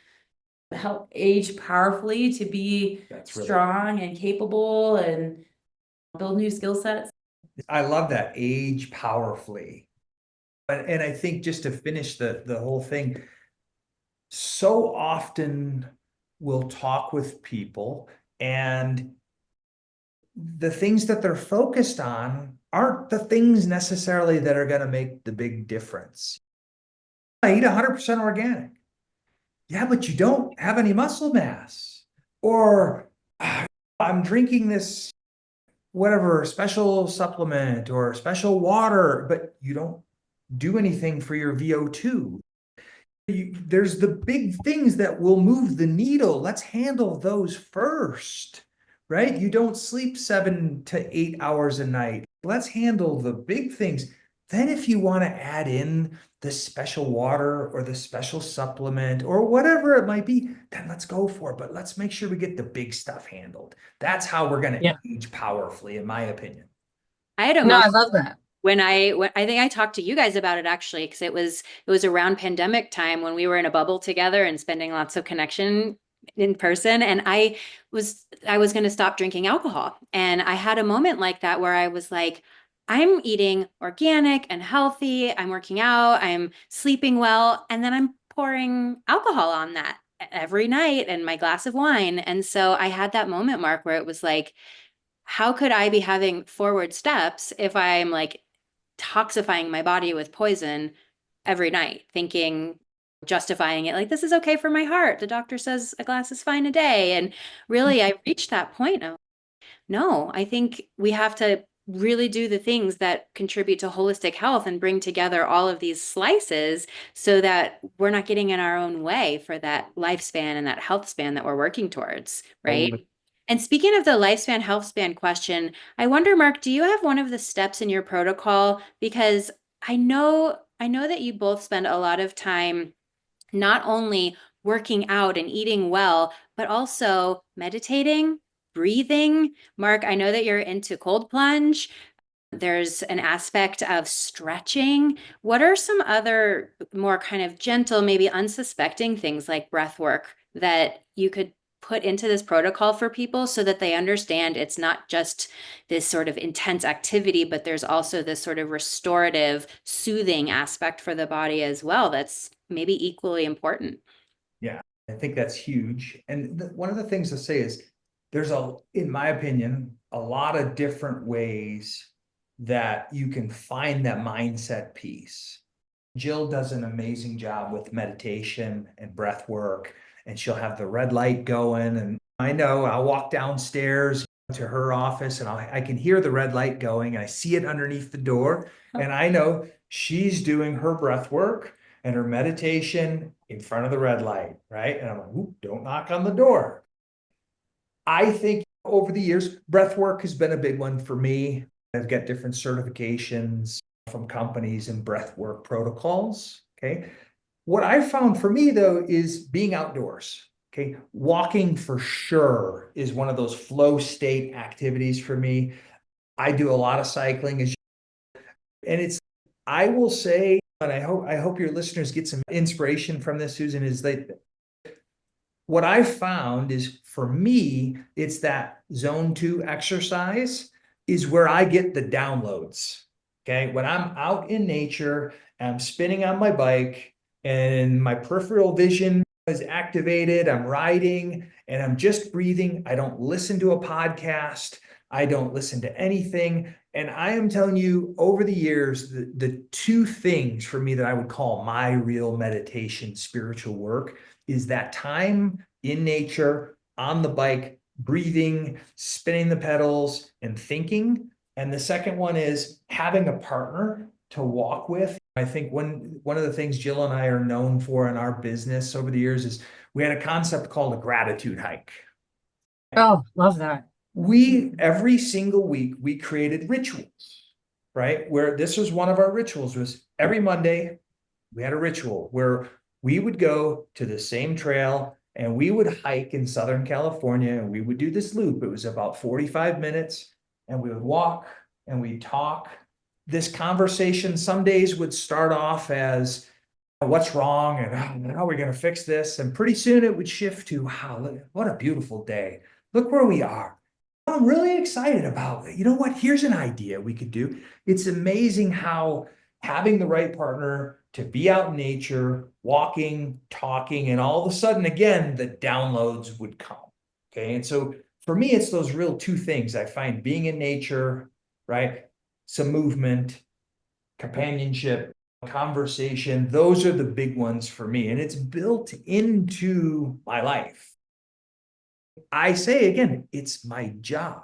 S1: help age powerfully, to be strong and capable and build new skill sets.
S4: I love that, age powerfully. And I think just to finish the whole thing, so often we'll talk with people and the things that they're focused on aren't the things necessarily that are going to make the big difference. I eat 100% organic. Yeah, but you don't have any muscle mass. Or I'm drinking this whatever special supplement or special water, but you don't do anything for your VO2. There's the big things that will move the needle. Let's handle those first, right? You don't sleep 7 to 8 hours a night. Let's handle the big things. Then if you want to add in the special water or the special supplement or whatever it might be, then let's go for it. But let's make sure we get the big stuff handled. That's how we're going to age powerfully, in my opinion.
S2: I love that.
S3: When I think I talked to you guys about it actually, because it was around pandemic time when we were in a bubble together and spending lots of connection in person. And I was going to stop drinking alcohol. And I had a moment like that where I was like, I'm eating organic and healthy. I'm working out. I'm sleeping well. And then I'm pouring alcohol on that every night and my glass of wine. And so I had that moment, Mark, where it was like, how could I be having forward steps if I'm like toxifying my body with poison every night, justifying it like, this is okay for my heart. The doctor says a glass is fine a day. And really, I reached that point of, no, I think we have to really do the things that contribute to holistic health and bring together all of these slices so that we're not getting in our own way for that lifespan and that health span that we're working towards, right?
S4: Totally.
S3: And speaking of the lifespan, health span question, I wonder, Mark, do you have one of the steps in your protocol? Because I know that you both spend a lot of time not only working out and eating well, but also meditating, breathing. Mark, I know that you're into cold plunge. There's an aspect of stretching. What are some other more kind of gentle, maybe unsuspecting things like breath work that you could put into this protocol for people so that they understand it's not just this sort of intense activity, but there's also this sort of restorative, soothing aspect for the body as well that's maybe equally important?
S4: Yeah, I think that's huge. And one of the things to say is there's in my opinion, a lot of different ways that you can find that mindset piece. Jill does an amazing job with meditation and breath work, and she'll have the red light going. And I know I'll walk downstairs to her office and I can hear the red light going and I see it underneath the door. And I know she's doing her breath work and her meditation in front of the red light, right? And I'm like, ooh, don't knock on the door. I think over the years, breath work has been a big one for me. I've got different certifications from companies and breath work protocols, okay? What I found for me though is being outdoors, okay? Walking for sure is one of those flow state activities for me. I do a lot of cycling And I will say, and I hope your listeners get some inspiration from this, Susan, is that what I found is, for me, it's that zone 2 exercise is where I get the downloads. Okay. When I'm out in nature, I'm spinning on my bike and my peripheral vision is activated, I'm riding and I'm just breathing. I don't listen to a podcast. I don't listen to anything. And I am telling you, over the years, the two things for me that I would call my real meditation, spiritual work, is that time in nature, on the bike, breathing, spinning the pedals, and thinking. And the second one is having a partner to walk with. I think one of the things Jill and I are known for in our business over the years is we had a concept called a gratitude hike.
S2: Oh, love that.
S4: Every single week, we created rituals, right? Where this was one of our rituals, was every Monday, we had a ritual where we would go to the same trail and we would hike in Southern California, and we would do this loop. It was about 45 minutes, and we would walk and we'd talk. This conversation some days would start off as, what's wrong and how are we going to fix this? And pretty soon it would shift to, wow, what a beautiful day. Look where we are. I'm really excited about it. You know what? Here's an idea we could do. It's amazing how having the right partner to be out in nature, walking, talking, and all of a sudden, again, the downloads would come. Okay. And so for me, it's those real two things. I find being in nature, right? Some movement, companionship, conversation. Those are the big ones for me. And it's built into my life. I say again, it's my job,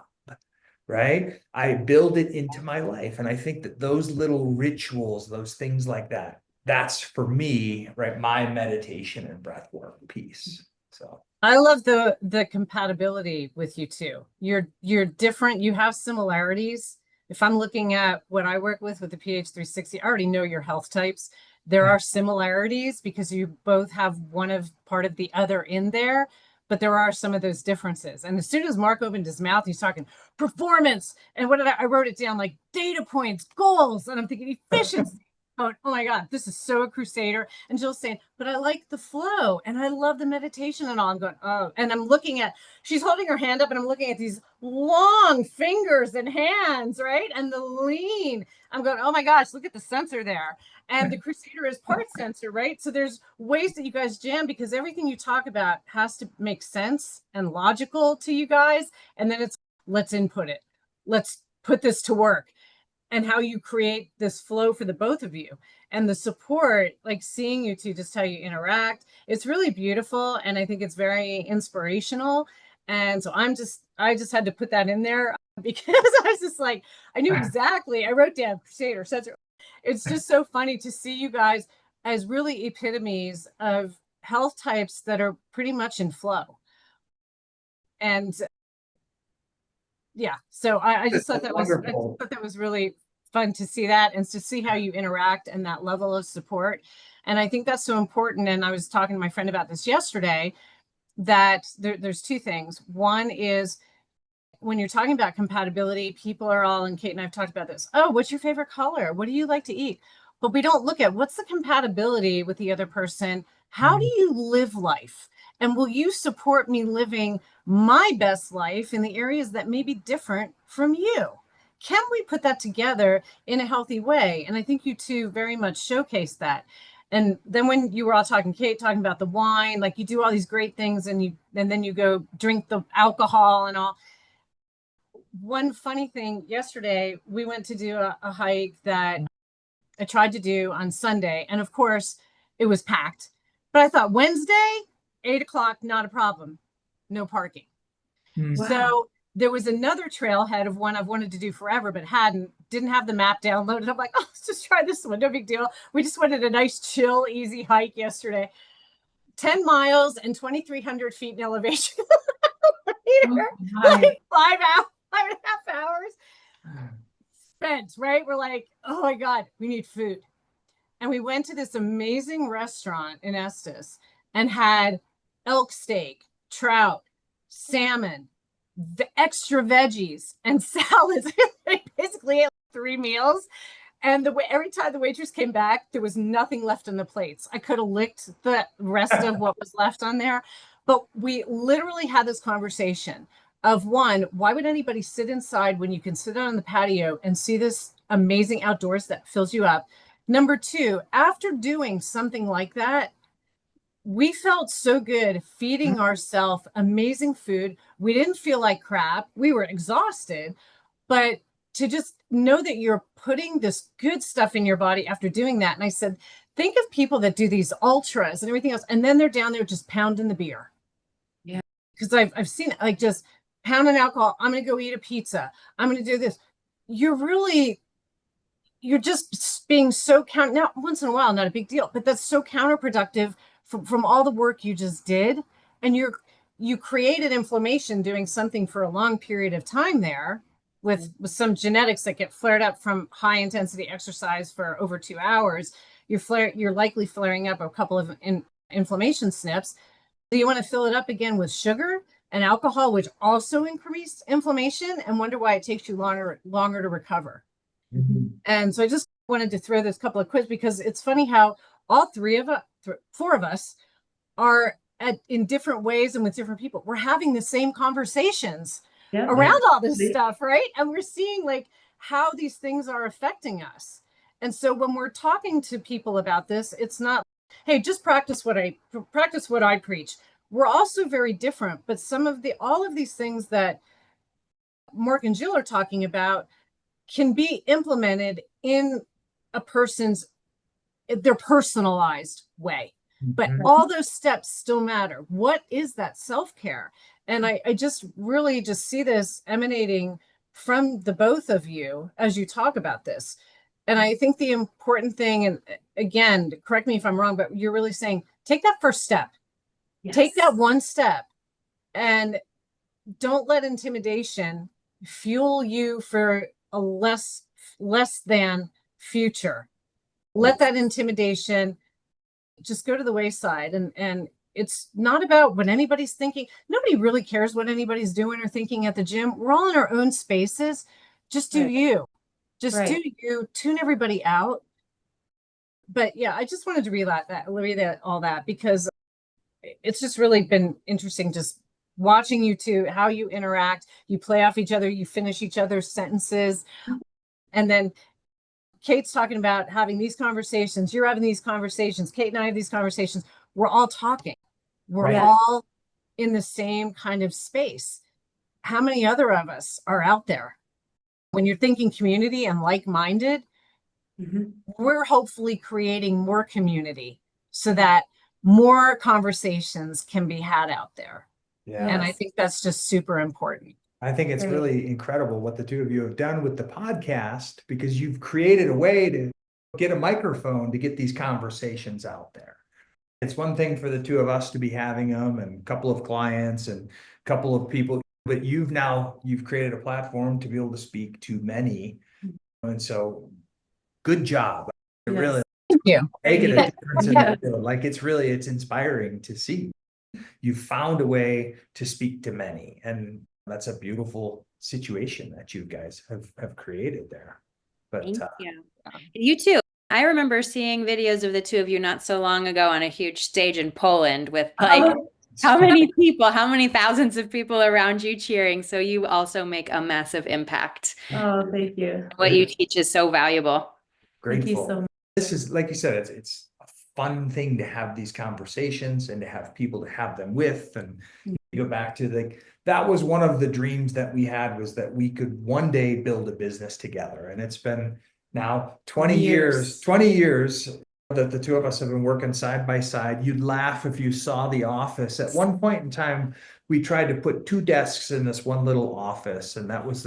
S4: right? I build it into my life. And I think that those little rituals, those things like that, that's for me, right? My meditation and breath work piece. So
S2: I love the compatibility with you two. You're different. You have similarities. If I'm looking at what I work with the PH 360, I already know your health types. There are similarities because you both have part of the other in there, but there are some of those differences. And as soon as Mark opened his mouth, he's talking performance. And what did I wrote it down like data points, goals. And I'm thinking efficiency. Oh my God, this is so a crusader. And Jill's saying, but I like the flow and I love the meditation and all. I'm going, oh, and I'm looking at, she's holding her hand up and I'm looking at these long fingers and hands, right? And the lean. I'm going, oh my gosh, look at the sensor there. And the crusader is part sensor, right? So there's ways that you guys jam because everything you talk about has to make sense and logical to you guys. And then it's, let's input it. Let's put this to work. And how you create this flow for the both of you and the support, like seeing you two, just how you interact. It's really beautiful. And I think it's very inspirational. And so I just had to put that in there because I was just like, I knew exactly. I wrote down crusader sensor. It's just so funny to see you guys as really epitomes of health types that are pretty much in flow. And yeah, so I just thought that was really fun to see that and to see how you interact and that level of support. And I think that's so important. And I was talking to my friend about this yesterday, that there's two things. One is when you're talking about compatibility, people are all, and Kate and I've talked about this. Oh, what's your favorite color? What do you like to eat? But we don't look at what's the compatibility with the other person. How do you live life? And will you support me living my best life in the areas that may be different from you? Can we put that together in a healthy way? And I think you two very much showcase that. And then when you were all talking, Kate, talking about the wine, like you do all these great things and then you go drink the alcohol and all. One funny thing, yesterday, we went to do a hike that I tried to do on Sunday. And of course, it was packed. But I thought Wednesday, 8 o'clock, not a problem. No parking.
S4: Wow.
S2: So there was another trailhead of one I've wanted to do forever, but didn't have the map downloaded. I'm like, oh, let's just try this one. No big deal. We just wanted a nice, chill, easy hike yesterday. 10 miles and 2,300 feet in elevation. Like 5.5 hours spent, right? We're like, oh my God, we need food. And we went to this amazing restaurant in Estes and had elk steak, trout, salmon, the extra veggies and salads. Basically ate 3 meals. And every time the waitress came back, there was nothing left on the plates. I could have licked the rest of what was left on there. But we literally had this conversation of, one, why would anybody sit inside when you can sit on the patio and see this amazing outdoors that fills you up? Number two, after doing something like that, we felt so good feeding ourselves amazing food. We didn't feel like crap. We were exhausted, but to just know that you're putting this good stuff in your body after doing that. And I said, think of people that do these ultras and everything else, and then they're down there just pounding the beer.
S1: Yeah.
S2: Because I've seen it, like, just pounding alcohol. I'm going to go eat a pizza. I'm going to do this. You're just being so now, once in a while, not a big deal, but that's so counterproductive from all the work you just did. And you created inflammation doing something for a long period of time there with some genetics that get flared up from high intensity exercise for over 2 hours. You're likely flaring up a couple of inflammation snips. So you want to fill it up again with sugar and alcohol, which also increase inflammation, and wonder why it takes you longer to recover. And so I just wanted to throw this couple of quiz, because it's funny how all four of us are in different ways and with different people. We're having the same conversations around all this stuff, right? And we're seeing like how these things are affecting us. And so when we're talking to people about this, it's not, hey, just practice what I preach. We're also very different, but all of these things that Mark and Jill are talking about can be implemented in their personalized way. But all those steps still matter. What is that self-care? And I just really just see this emanating from the both of you as you talk about this. And I think the important thing, and again, correct me if I'm wrong, but you're really saying, take that first step. Yes. Take that one step, and don't let intimidation fuel you for a less than future. Let that intimidation just go to the wayside. And it's not about what anybody's thinking. Nobody really cares what anybody's doing or thinking at the gym. We're all in our own spaces. Just do you. Just do you. Tune everybody out. But yeah, I just wanted to read all that because it's just really been interesting just watching you two, how you interact, you play off each other, you finish each other's sentences. And then Kate's talking about having these conversations. You're having these conversations. Kate and I have these conversations. We're all talking. We're all in the same kind of space. How many other of us are out there? When you're thinking community and like-minded, we're hopefully creating more community so that more conversations can be had out there. Yeah. And I think that's just super important.
S4: I think it's really incredible what the two of you have done with the podcast, because you've created a way to get a microphone to get these conversations out there. It's one thing for the two of us to be having them and a couple of clients and a couple of people, but you've created a platform to be able to speak to many. And so good job. Really making a difference in the field. Like it's inspiring to see. You found a way to speak to many, and that's a beautiful situation that you guys have created there. But
S3: thank you. You too. I remember seeing videos of the two of you not so long ago on a huge stage in Poland with like how many people, how many thousands of people around you cheering. So you also make a massive impact.
S1: Oh, thank you.
S3: What you teach is so valuable.
S4: Grateful.
S1: Thank you so much.
S4: This is, like you said, it's a fun thing to have these conversations and to have people to have them with. And you go back to that was one of the dreams that we had, was that we could one day build a business together. And it's been now 20 years that the two of us have been working side by side. You'd laugh if you saw the office. At one point in time, we tried to put 2 desks in this one little office, and that was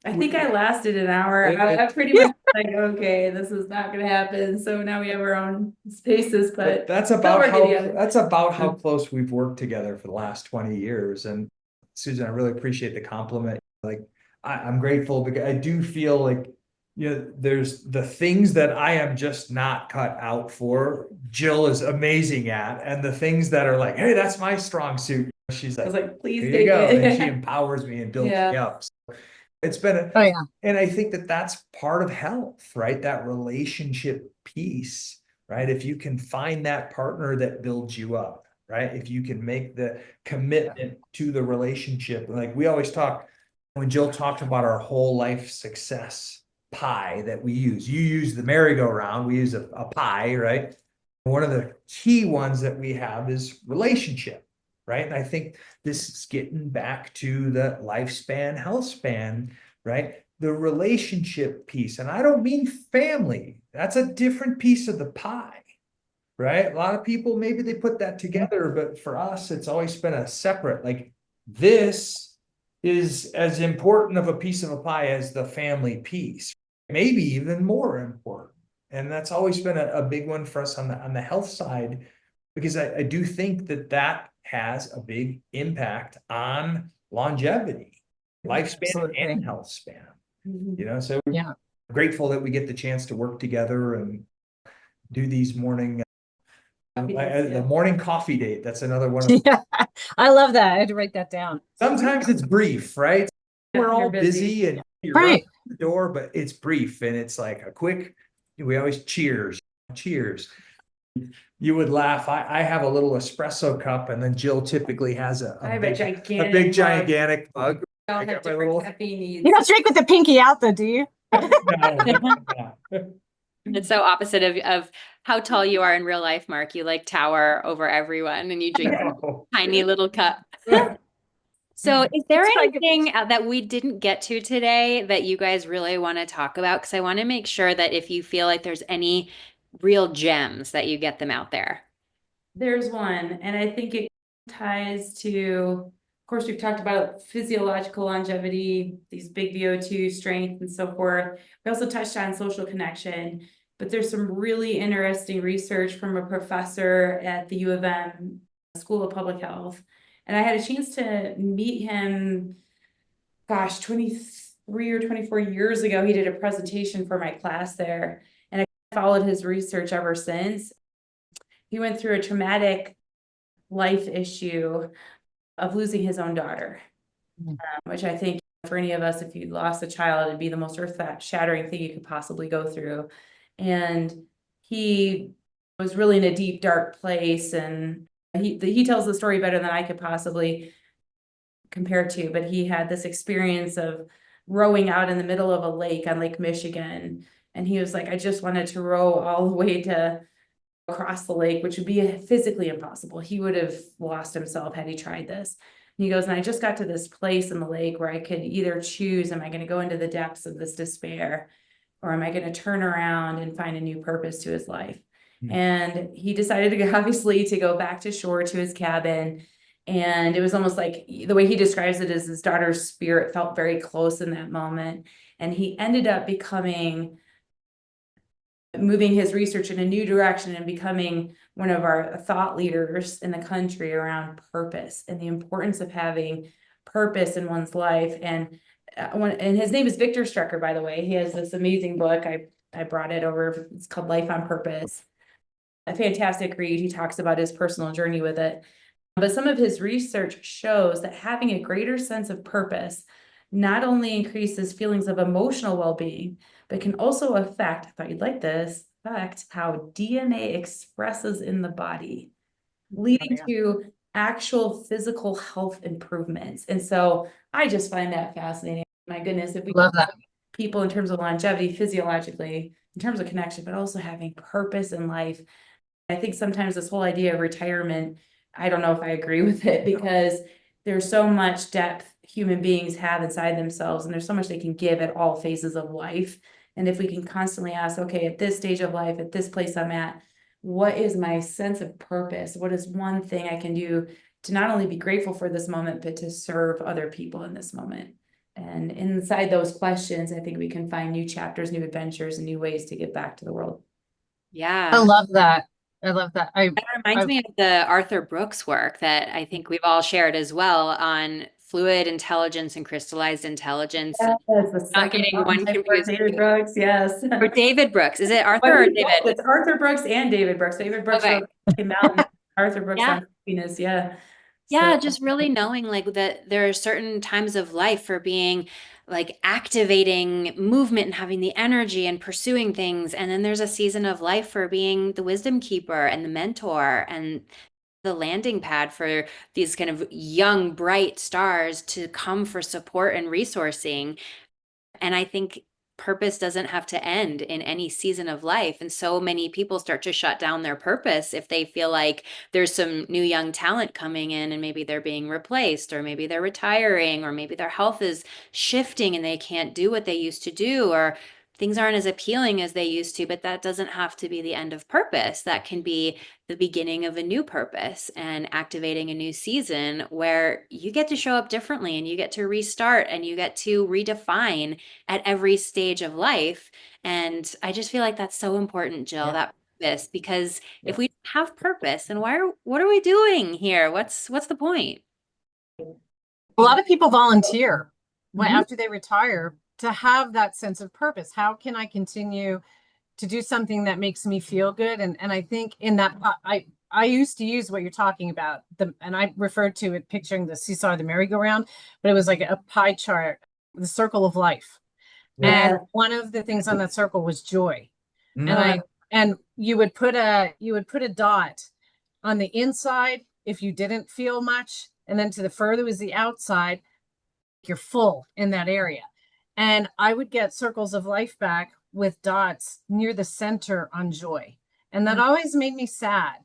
S1: I think I lasted an hour. I pretty much like, okay, this is not going to happen. So now we have our own spaces, but
S4: that's about how close we've worked together for the last 20 years. And Susan, I really appreciate the compliment. Like, I'm grateful, because I do feel like, there's the things that I am just not cut out for, Jill is amazing at, and the things that are like, hey, that's my strong suit, she's like,
S1: I was like, please
S4: there
S1: take
S4: you go.
S1: it.
S4: And she empowers me and builds me up. So It's been
S2: Oh, yeah.
S4: and I think that that's part of health, right? That relationship piece, right? If you can find that partner that builds you up, right? If you can make the commitment to the relationship, like we always talk, when Jill talked about our whole life success pie that we use, you use the merry-go-round, we use a pie, right? One of the key ones that we have is relationship, right? And I think this is getting back to the lifespan, health span, right? The relationship piece. And I don't mean family. That's a different piece of the pie, right? A lot of people, maybe they put that together, but for us, it's always been a separate, like this is as important of a piece of a pie as the family piece, maybe even more important. And that's always been a big one for us on the health side, because I do think that that has a big impact on longevity, lifespan,
S2: Absolutely.
S4: and health span.
S1: Mhm.
S4: You know, so we're
S2: Yeah.
S4: grateful that we get the chance to work together and do these morning, the morning coffee date. That's another one.
S2: Yeah. I love that. I had to write that down.
S4: Sometimes it's brief, right? We're
S1: You're
S4: all
S1: busy.
S4: busy and you're
S2: Right.
S4: running the door, but it's brief and it's like a quick, we always cheers. You would laugh. I have a little espresso cup and then Jill typically has
S1: I
S4: a
S1: have a
S4: big,
S1: gigantic mug.
S4: gigantic mug.
S1: We all
S4: I
S1: have
S4: got my
S1: different
S4: little-
S1: caffeine needs.
S2: You don't drink with the pinky out though, do you?
S4: No.
S3: It's so opposite of how tall you are in real life, Mark. You like tower over everyone and you drink
S4: No.
S3: a tiny little cup. So is there
S2: It's like-
S3: anything that we didn't get to today that you guys really want to talk about? Because I want to make sure that if you feel like there's any real gems that you get them out there.
S1: There's one, and I think it ties to, of course, we've talked about physiological longevity, these big VO2 strength and so forth. We also touched on social connection, but there's some really interesting research from a professor at the U of M School of Public Health. And I had a chance to meet him, gosh, 23 or 24 years ago. He did a presentation for my class there, and I followed his research ever since. He went through a traumatic life issue of losing his own daughter, which I think for any of us, if you lost a child, it'd be the most earth-shattering thing you could possibly go through. And he was really in a deep, dark place, and he tells the story better than I could possibly compare to, but he had this experience of rowing out in the middle of a lake on Lake Michigan. And he was like, I just wanted to row all the way to across the lake, which would be physically impossible. He would have lost himself had he tried this. And he goes, and I just got to this place in the lake where I could either choose, am I going to go into the depths of this despair, or am I going to turn around and find a new purpose to his life? And he decided to go, obviously, to go back to shore to his cabin. And it was almost like, the way he describes it is his daughter's spirit felt very close in that moment. And he ended up moving his research in a new direction and becoming one of our thought leaders in the country around purpose and the importance of having purpose in one's life. And his name is Victor Strecker, by the way. He has this amazing book. I brought it over. It's called Life on Purpose. A fantastic read. He talks about his personal journey with it. But some of his research shows that having a greater sense of purpose not only increases feelings of emotional well-being, but can also affect, I thought you'd like this, affect how DNA expresses in the body, leading to actual physical health improvements. And so I just find that fascinating. My goodness, if we
S2: Love that.
S1: people in terms of longevity, physiologically, in terms of connection, but also having purpose in life. I think sometimes this whole idea of retirement, I don't know if I agree with it, because there's so much depth human beings have inside themselves, and there's so much they can give at all phases of life. And if we can constantly ask, okay, at this stage of life, at this place I'm at, what is my sense of purpose? What is one thing I can do to not only be grateful for this moment, but to serve other people in this moment? And inside those questions, I think we can find new chapters, new adventures, and new ways to give back to the world.
S3: Yeah.
S2: I love that. I love that.
S3: That reminds me of the Arthur Brooks work that I think we've all shared as well on fluid intelligence and crystallized intelligence.
S1: Yes, the
S3: Not getting one confused.
S1: David Brooks, yes.
S3: Or David Brooks. Is it Arthur or David?
S1: It's Arthur Brooks and David Brooks. David Brooks
S3: Okay.
S1: came out, and Arthur Brooks
S3: Yeah.
S1: on happiness, yeah.
S3: Yeah,
S1: So,
S3: just really knowing like that there are certain times of life for being like activating movement and having the energy and pursuing things. And then there's a season of life for being the wisdom keeper and the mentor and the landing pad for these kind of young, bright stars to come for support and resourcing. And I think purpose doesn't have to end in any season of life. And so many people start to shut down their purpose if they feel like there's some new young talent coming in and maybe they're being replaced, or maybe they're retiring, or maybe their health is shifting and they can't do what they used to do, or things aren't as appealing as they used to. But that doesn't have to be the end of purpose. That can be the beginning of a new purpose and activating a new season where you get to show up differently and you get to restart and you get to redefine at every stage of life. And I just feel like that's so important, Jill, that purpose, because if we have purpose, then what are we doing here? What's the point?
S2: A lot of people volunteer
S1: Mhm.
S2: after they retire to have that sense of purpose. How can I continue to do something that makes me feel good? And I think in that, I used to use what you're talking about, and I referred to it picturing the seesaw, the merry-go-round, but it was like a pie chart, the circle of life.
S1: Yeah.
S2: And one of the things on that circle was joy. And
S4: Mm.
S2: and you would put a dot on the inside if you didn't feel much, and then to the further was the outside, you're full in that area. And I would get circles of life back with dots near the center on joy. And that always made me sad.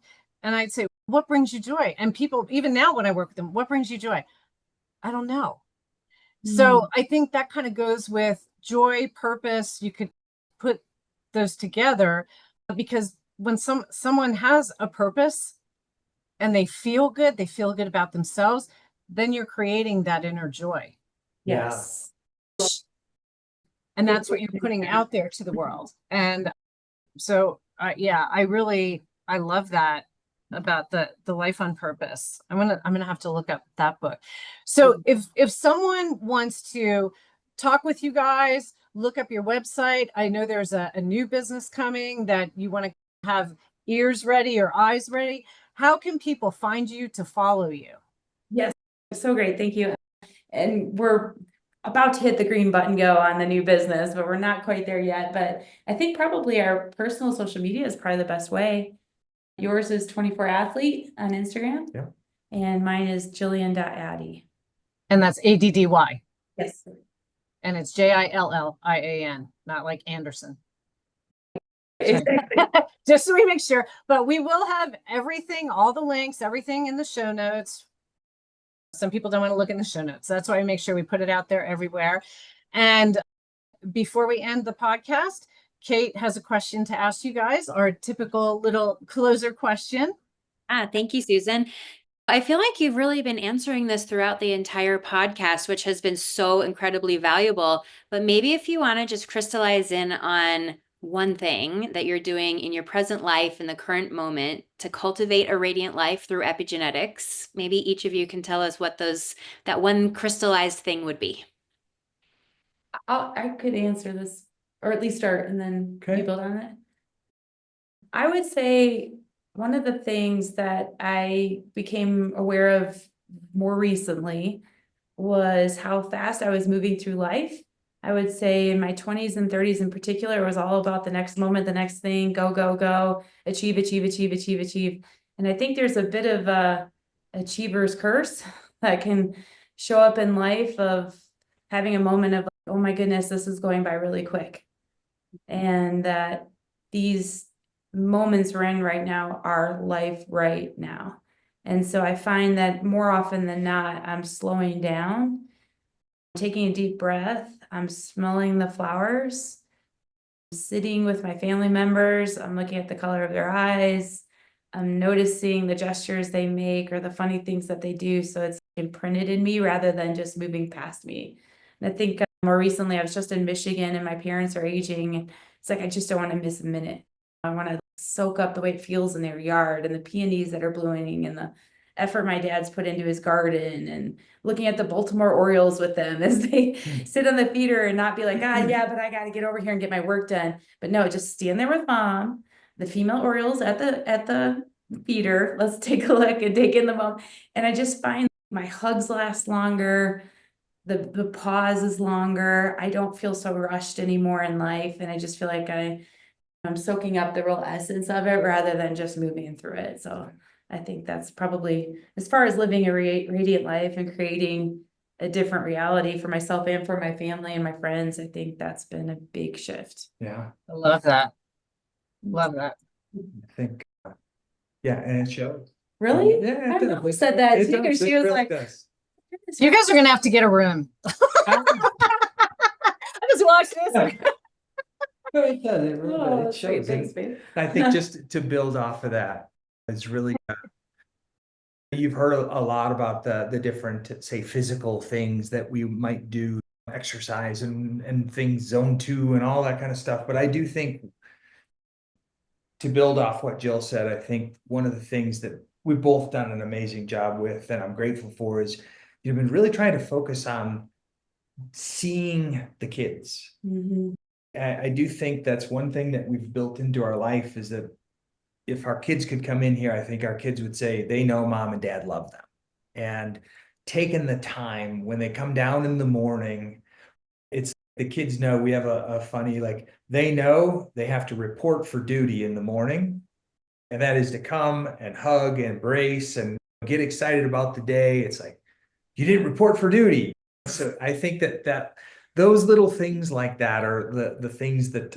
S2: And I'd say, what brings you joy? And people, even now when I work with them, what brings you joy? I don't know. So I think that kind of goes with joy, purpose. You could put those together, because when someone has a purpose and they feel good about themselves, then you're creating that inner joy.
S1: Yes.
S2: And that's what you're putting out there to the world. And so, yeah, I love that about the life on purpose. I'm gonna have to look up that book. So if someone wants to talk with you guys, look up your website. I know there's a new business coming that you want to have ears ready or eyes ready. How can people find you to follow you?
S1: Yes. So great. Thank you. And we're about to hit the green button go on the new business, but we're not quite there yet. But I think probably our personal social media is probably the best way. Yours is 24 Athlete on Instagram.
S4: Yeah.
S1: And mine is Jillian.Addy.
S2: And that's ADDY.
S1: Yes.
S2: And it's JILLIAN, not like Anderson.
S1: Exactly.
S2: Just so we make sure. But we will have everything, all the links, everything in the show notes. Some people don't want to look in the show notes. That's why we make sure we put it out there everywhere. And before we end the podcast, Kate has a question to ask you guys, our typical little closer question.
S3: Thank you, Susan. I feel like you've really been answering this throughout the entire podcast, which has been so incredibly valuable. But maybe if you want to just crystallize in on one thing that you're doing in your present life in the current moment to cultivate a radiant life through epigenetics, maybe each of you can tell us what that one crystallized thing would be.
S1: I could answer this, or at least start, and then you build on it. I would say one of the things that I became aware of more recently was how fast I was moving through life. I would say in my 20s and 30s in particular, it was all about the next moment, the next thing, go, go, go, achieve, achieve, achieve, achieve, achieve. And I think there's a bit of a achiever's curse that can show up in life of having a moment of, oh my goodness, this is going by really quick. And that these moments we're in right now are life right now. And so I find that more often than not, I'm slowing down, taking a deep breath, I'm smelling the flowers, I'm sitting with my family members, I'm looking at the color of their eyes, I'm noticing the gestures they make or the funny things that they do. So it's imprinted in me rather than just moving past me. And I think more recently, I was just in Michigan and my parents are aging. It's like, I just don't want to miss a minute. I want to soak up the way it feels in their yard and the peonies that are blooming and the effort my dad's put into his garden and looking at the Baltimore Orioles with them as they sit on the feeder and not be like, yeah, but I got to get over here and get my work done. But no, just stand there with mom, the female Orioles at the feeder. Let's take a look and take in the moment. And I just find my hugs last longer. The pause is longer. I don't feel so rushed anymore in life. And I just feel like I'm soaking up the real essence of it rather than just moving through it. So I think that's probably, as far as living a radiant life and creating a different reality for myself and for my family and my friends, I think that's been a big shift.
S4: Yeah,
S2: I love that. Love that.
S4: I think, yeah, and it shows.
S1: Really?
S4: Yeah,
S1: My
S4: it
S1: mom
S4: does.
S1: said that
S4: It
S1: too.
S4: does.
S1: She
S4: It
S1: was
S4: really
S1: like,
S4: does.
S2: You guys are gonna have to get a room. I just watched this.
S4: No, it does. It really
S1: oh,
S4: does. It
S1: that's great.
S4: shows.
S1: Thanks,
S4: And
S1: babe.
S4: I think just to build off of that is really, you've heard a lot about the different, say, physical things that we might do, exercise and things, zone 2 and all that kind of stuff. But I do think, to build off what Jill said, I think one of the things that we've both done an amazing job with, and I'm grateful for, is you've been really trying to focus on seeing the kids.
S1: Mhm.
S4: I do think that's one thing that we've built into our life, is that if our kids could come in here, I think our kids would say they know mom and dad love them. And taking the time when they come down in the morning, it's, the kids know, we have a funny, like, they know they have to report for duty in the morning. And that is to come and hug and embrace and get excited about the day. It's like, you didn't report for duty. So I think that those little things like that are the things that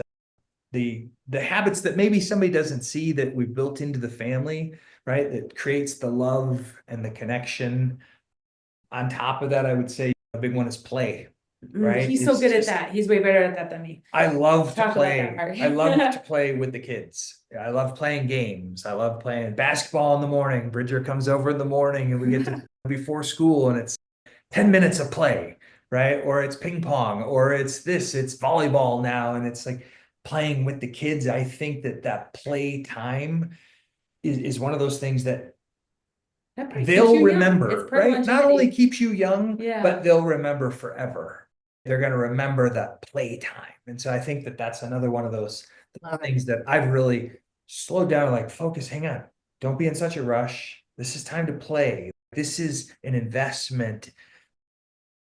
S4: the habits that maybe somebody doesn't see that we've built into the family, right? That creates the love and the connection. On top of that, I would say a big one is play, right?
S1: He's so
S4: It's
S1: good at
S4: just-
S1: that. He's way better at that than me.
S4: I love to
S1: Talk about
S4: play.
S1: that, Mark.
S4: I love to play with the kids. I love playing games. I love playing basketball in the morning. Bridger comes over in the morning and we get to before school, and it's 10 minutes of play, right? Or it's ping pong, or it's volleyball now. And it's like playing with the kids. I think that play time is one of those things that
S1: That probably keeps
S4: they'll
S1: you young.
S4: remember,
S1: It's part of
S4: right? Not only
S1: longevity.
S4: keeps you young,
S1: Yeah.
S4: but they'll remember forever. They're going to remember that play time. And so I think that that's another one of those things that I've really slowed down, like, focus, hang on, don't be in such a rush. This is time to play. This is an investment.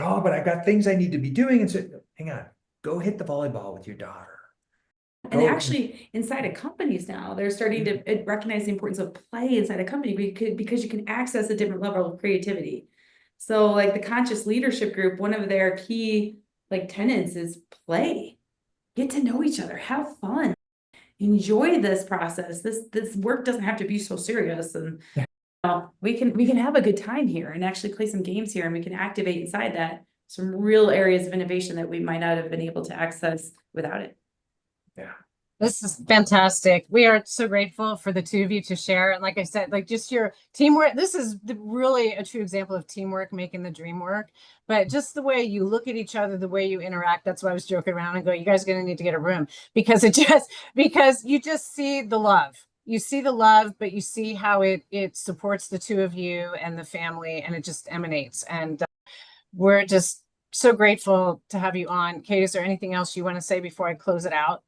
S4: Oh, but I've got things I need to be doing. And so, hang on, go hit the volleyball with your daughter.
S1: And
S4: Go-
S1: actually, inside of companies now, they're starting to recognize the importance of play inside a company because you can access a different level of creativity. So, like the conscious leadership group, one of their key like tenets is play. Get to know each other, have fun, enjoy this process. This work doesn't have to be so serious, and we can have a good time here and actually play some games here, and we can activate inside that some real areas of innovation that we might not have been able to access without it.
S4: Yeah.
S2: This is fantastic. We are so grateful for the two of you to share. And like I said, like just your teamwork, this is really a true example of teamwork making the dream work. But just the way you look at each other, the way you interact, that's why I was joking around and go, you guys are going to need to get a room, because because you just see the love. You see the love, but you see how it supports the two of you and the family, and it just emanates. And we're just so grateful to have you on. Kate, is there anything else you want to say before I close it out?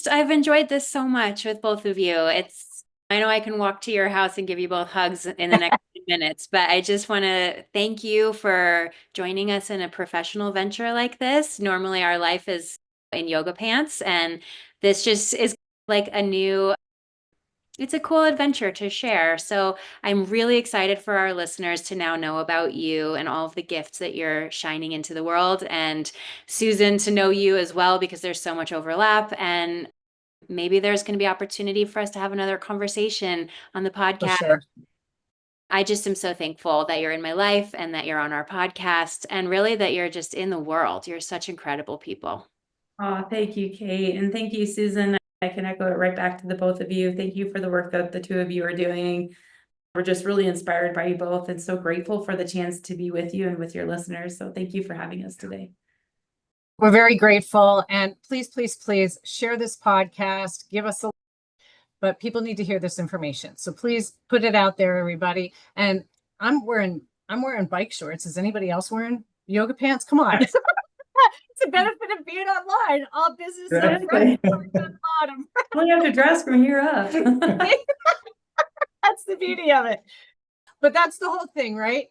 S3: I've enjoyed this so much with both of you. I know I can walk to your house and give you both hugs in the next few minutes, but I just want to thank you for joining us in a professional venture like this. Normally our life is in yoga pants, and this just is like it's a cool adventure to share. So I'm really excited for our listeners to now know about you and all of the gifts that you're shining into the world, and Susan to know you as well, because there's so much overlap, and maybe there's going to be opportunity for us to have another conversation on the podcast.
S2: For sure.
S3: I just am so thankful that you're in my life and that you're on our podcast, and really that you're just in the world. You're such incredible people.
S1: Oh, thank you, Kate. And thank you, Susan. I can echo it right back to the both of you. Thank you for the work that the two of you are doing. We're just really inspired by you both and so grateful for the chance to be with you and with your listeners. So thank you for having us today.
S2: We're very grateful. And please, please, please share this podcast. Give us a, but people need to hear this information. So please put it out there, everybody. And I'm wearing bike shorts. Is anybody else wearing yoga pants? Come on. It's a benefit of being online. All business up front, on the bottom.
S1: We have to dress from here up.
S2: That's the beauty of it. But that's the whole thing, right?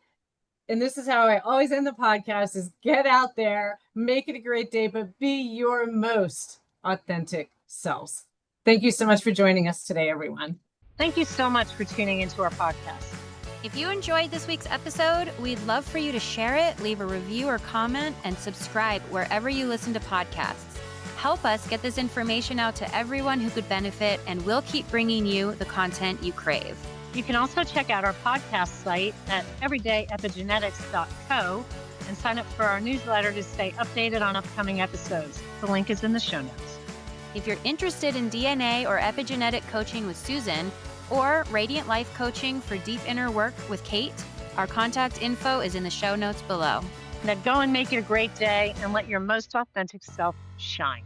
S2: And this is how I always end the podcast is get out there, make it a great day, but be your most authentic selves. Thank you so much for joining us today, everyone. Thank you so much for tuning into our podcast.
S3: If you enjoyed this week's episode, we'd love for you to share it, leave a review or comment, and subscribe wherever you listen to podcasts. Help us get this information out to everyone who could benefit, and we'll keep bringing you the content you crave.
S2: You can also check out our podcast site at everydayepigenetics.co and sign up for our newsletter to stay updated on upcoming episodes. The link is in the show notes.
S3: If you're interested in DNA or epigenetic coaching with Susan, or Radiant Life Coaching for deep inner work with Kate, our contact info is in the show notes below.
S2: Now go and make it a great day and let your most authentic self shine.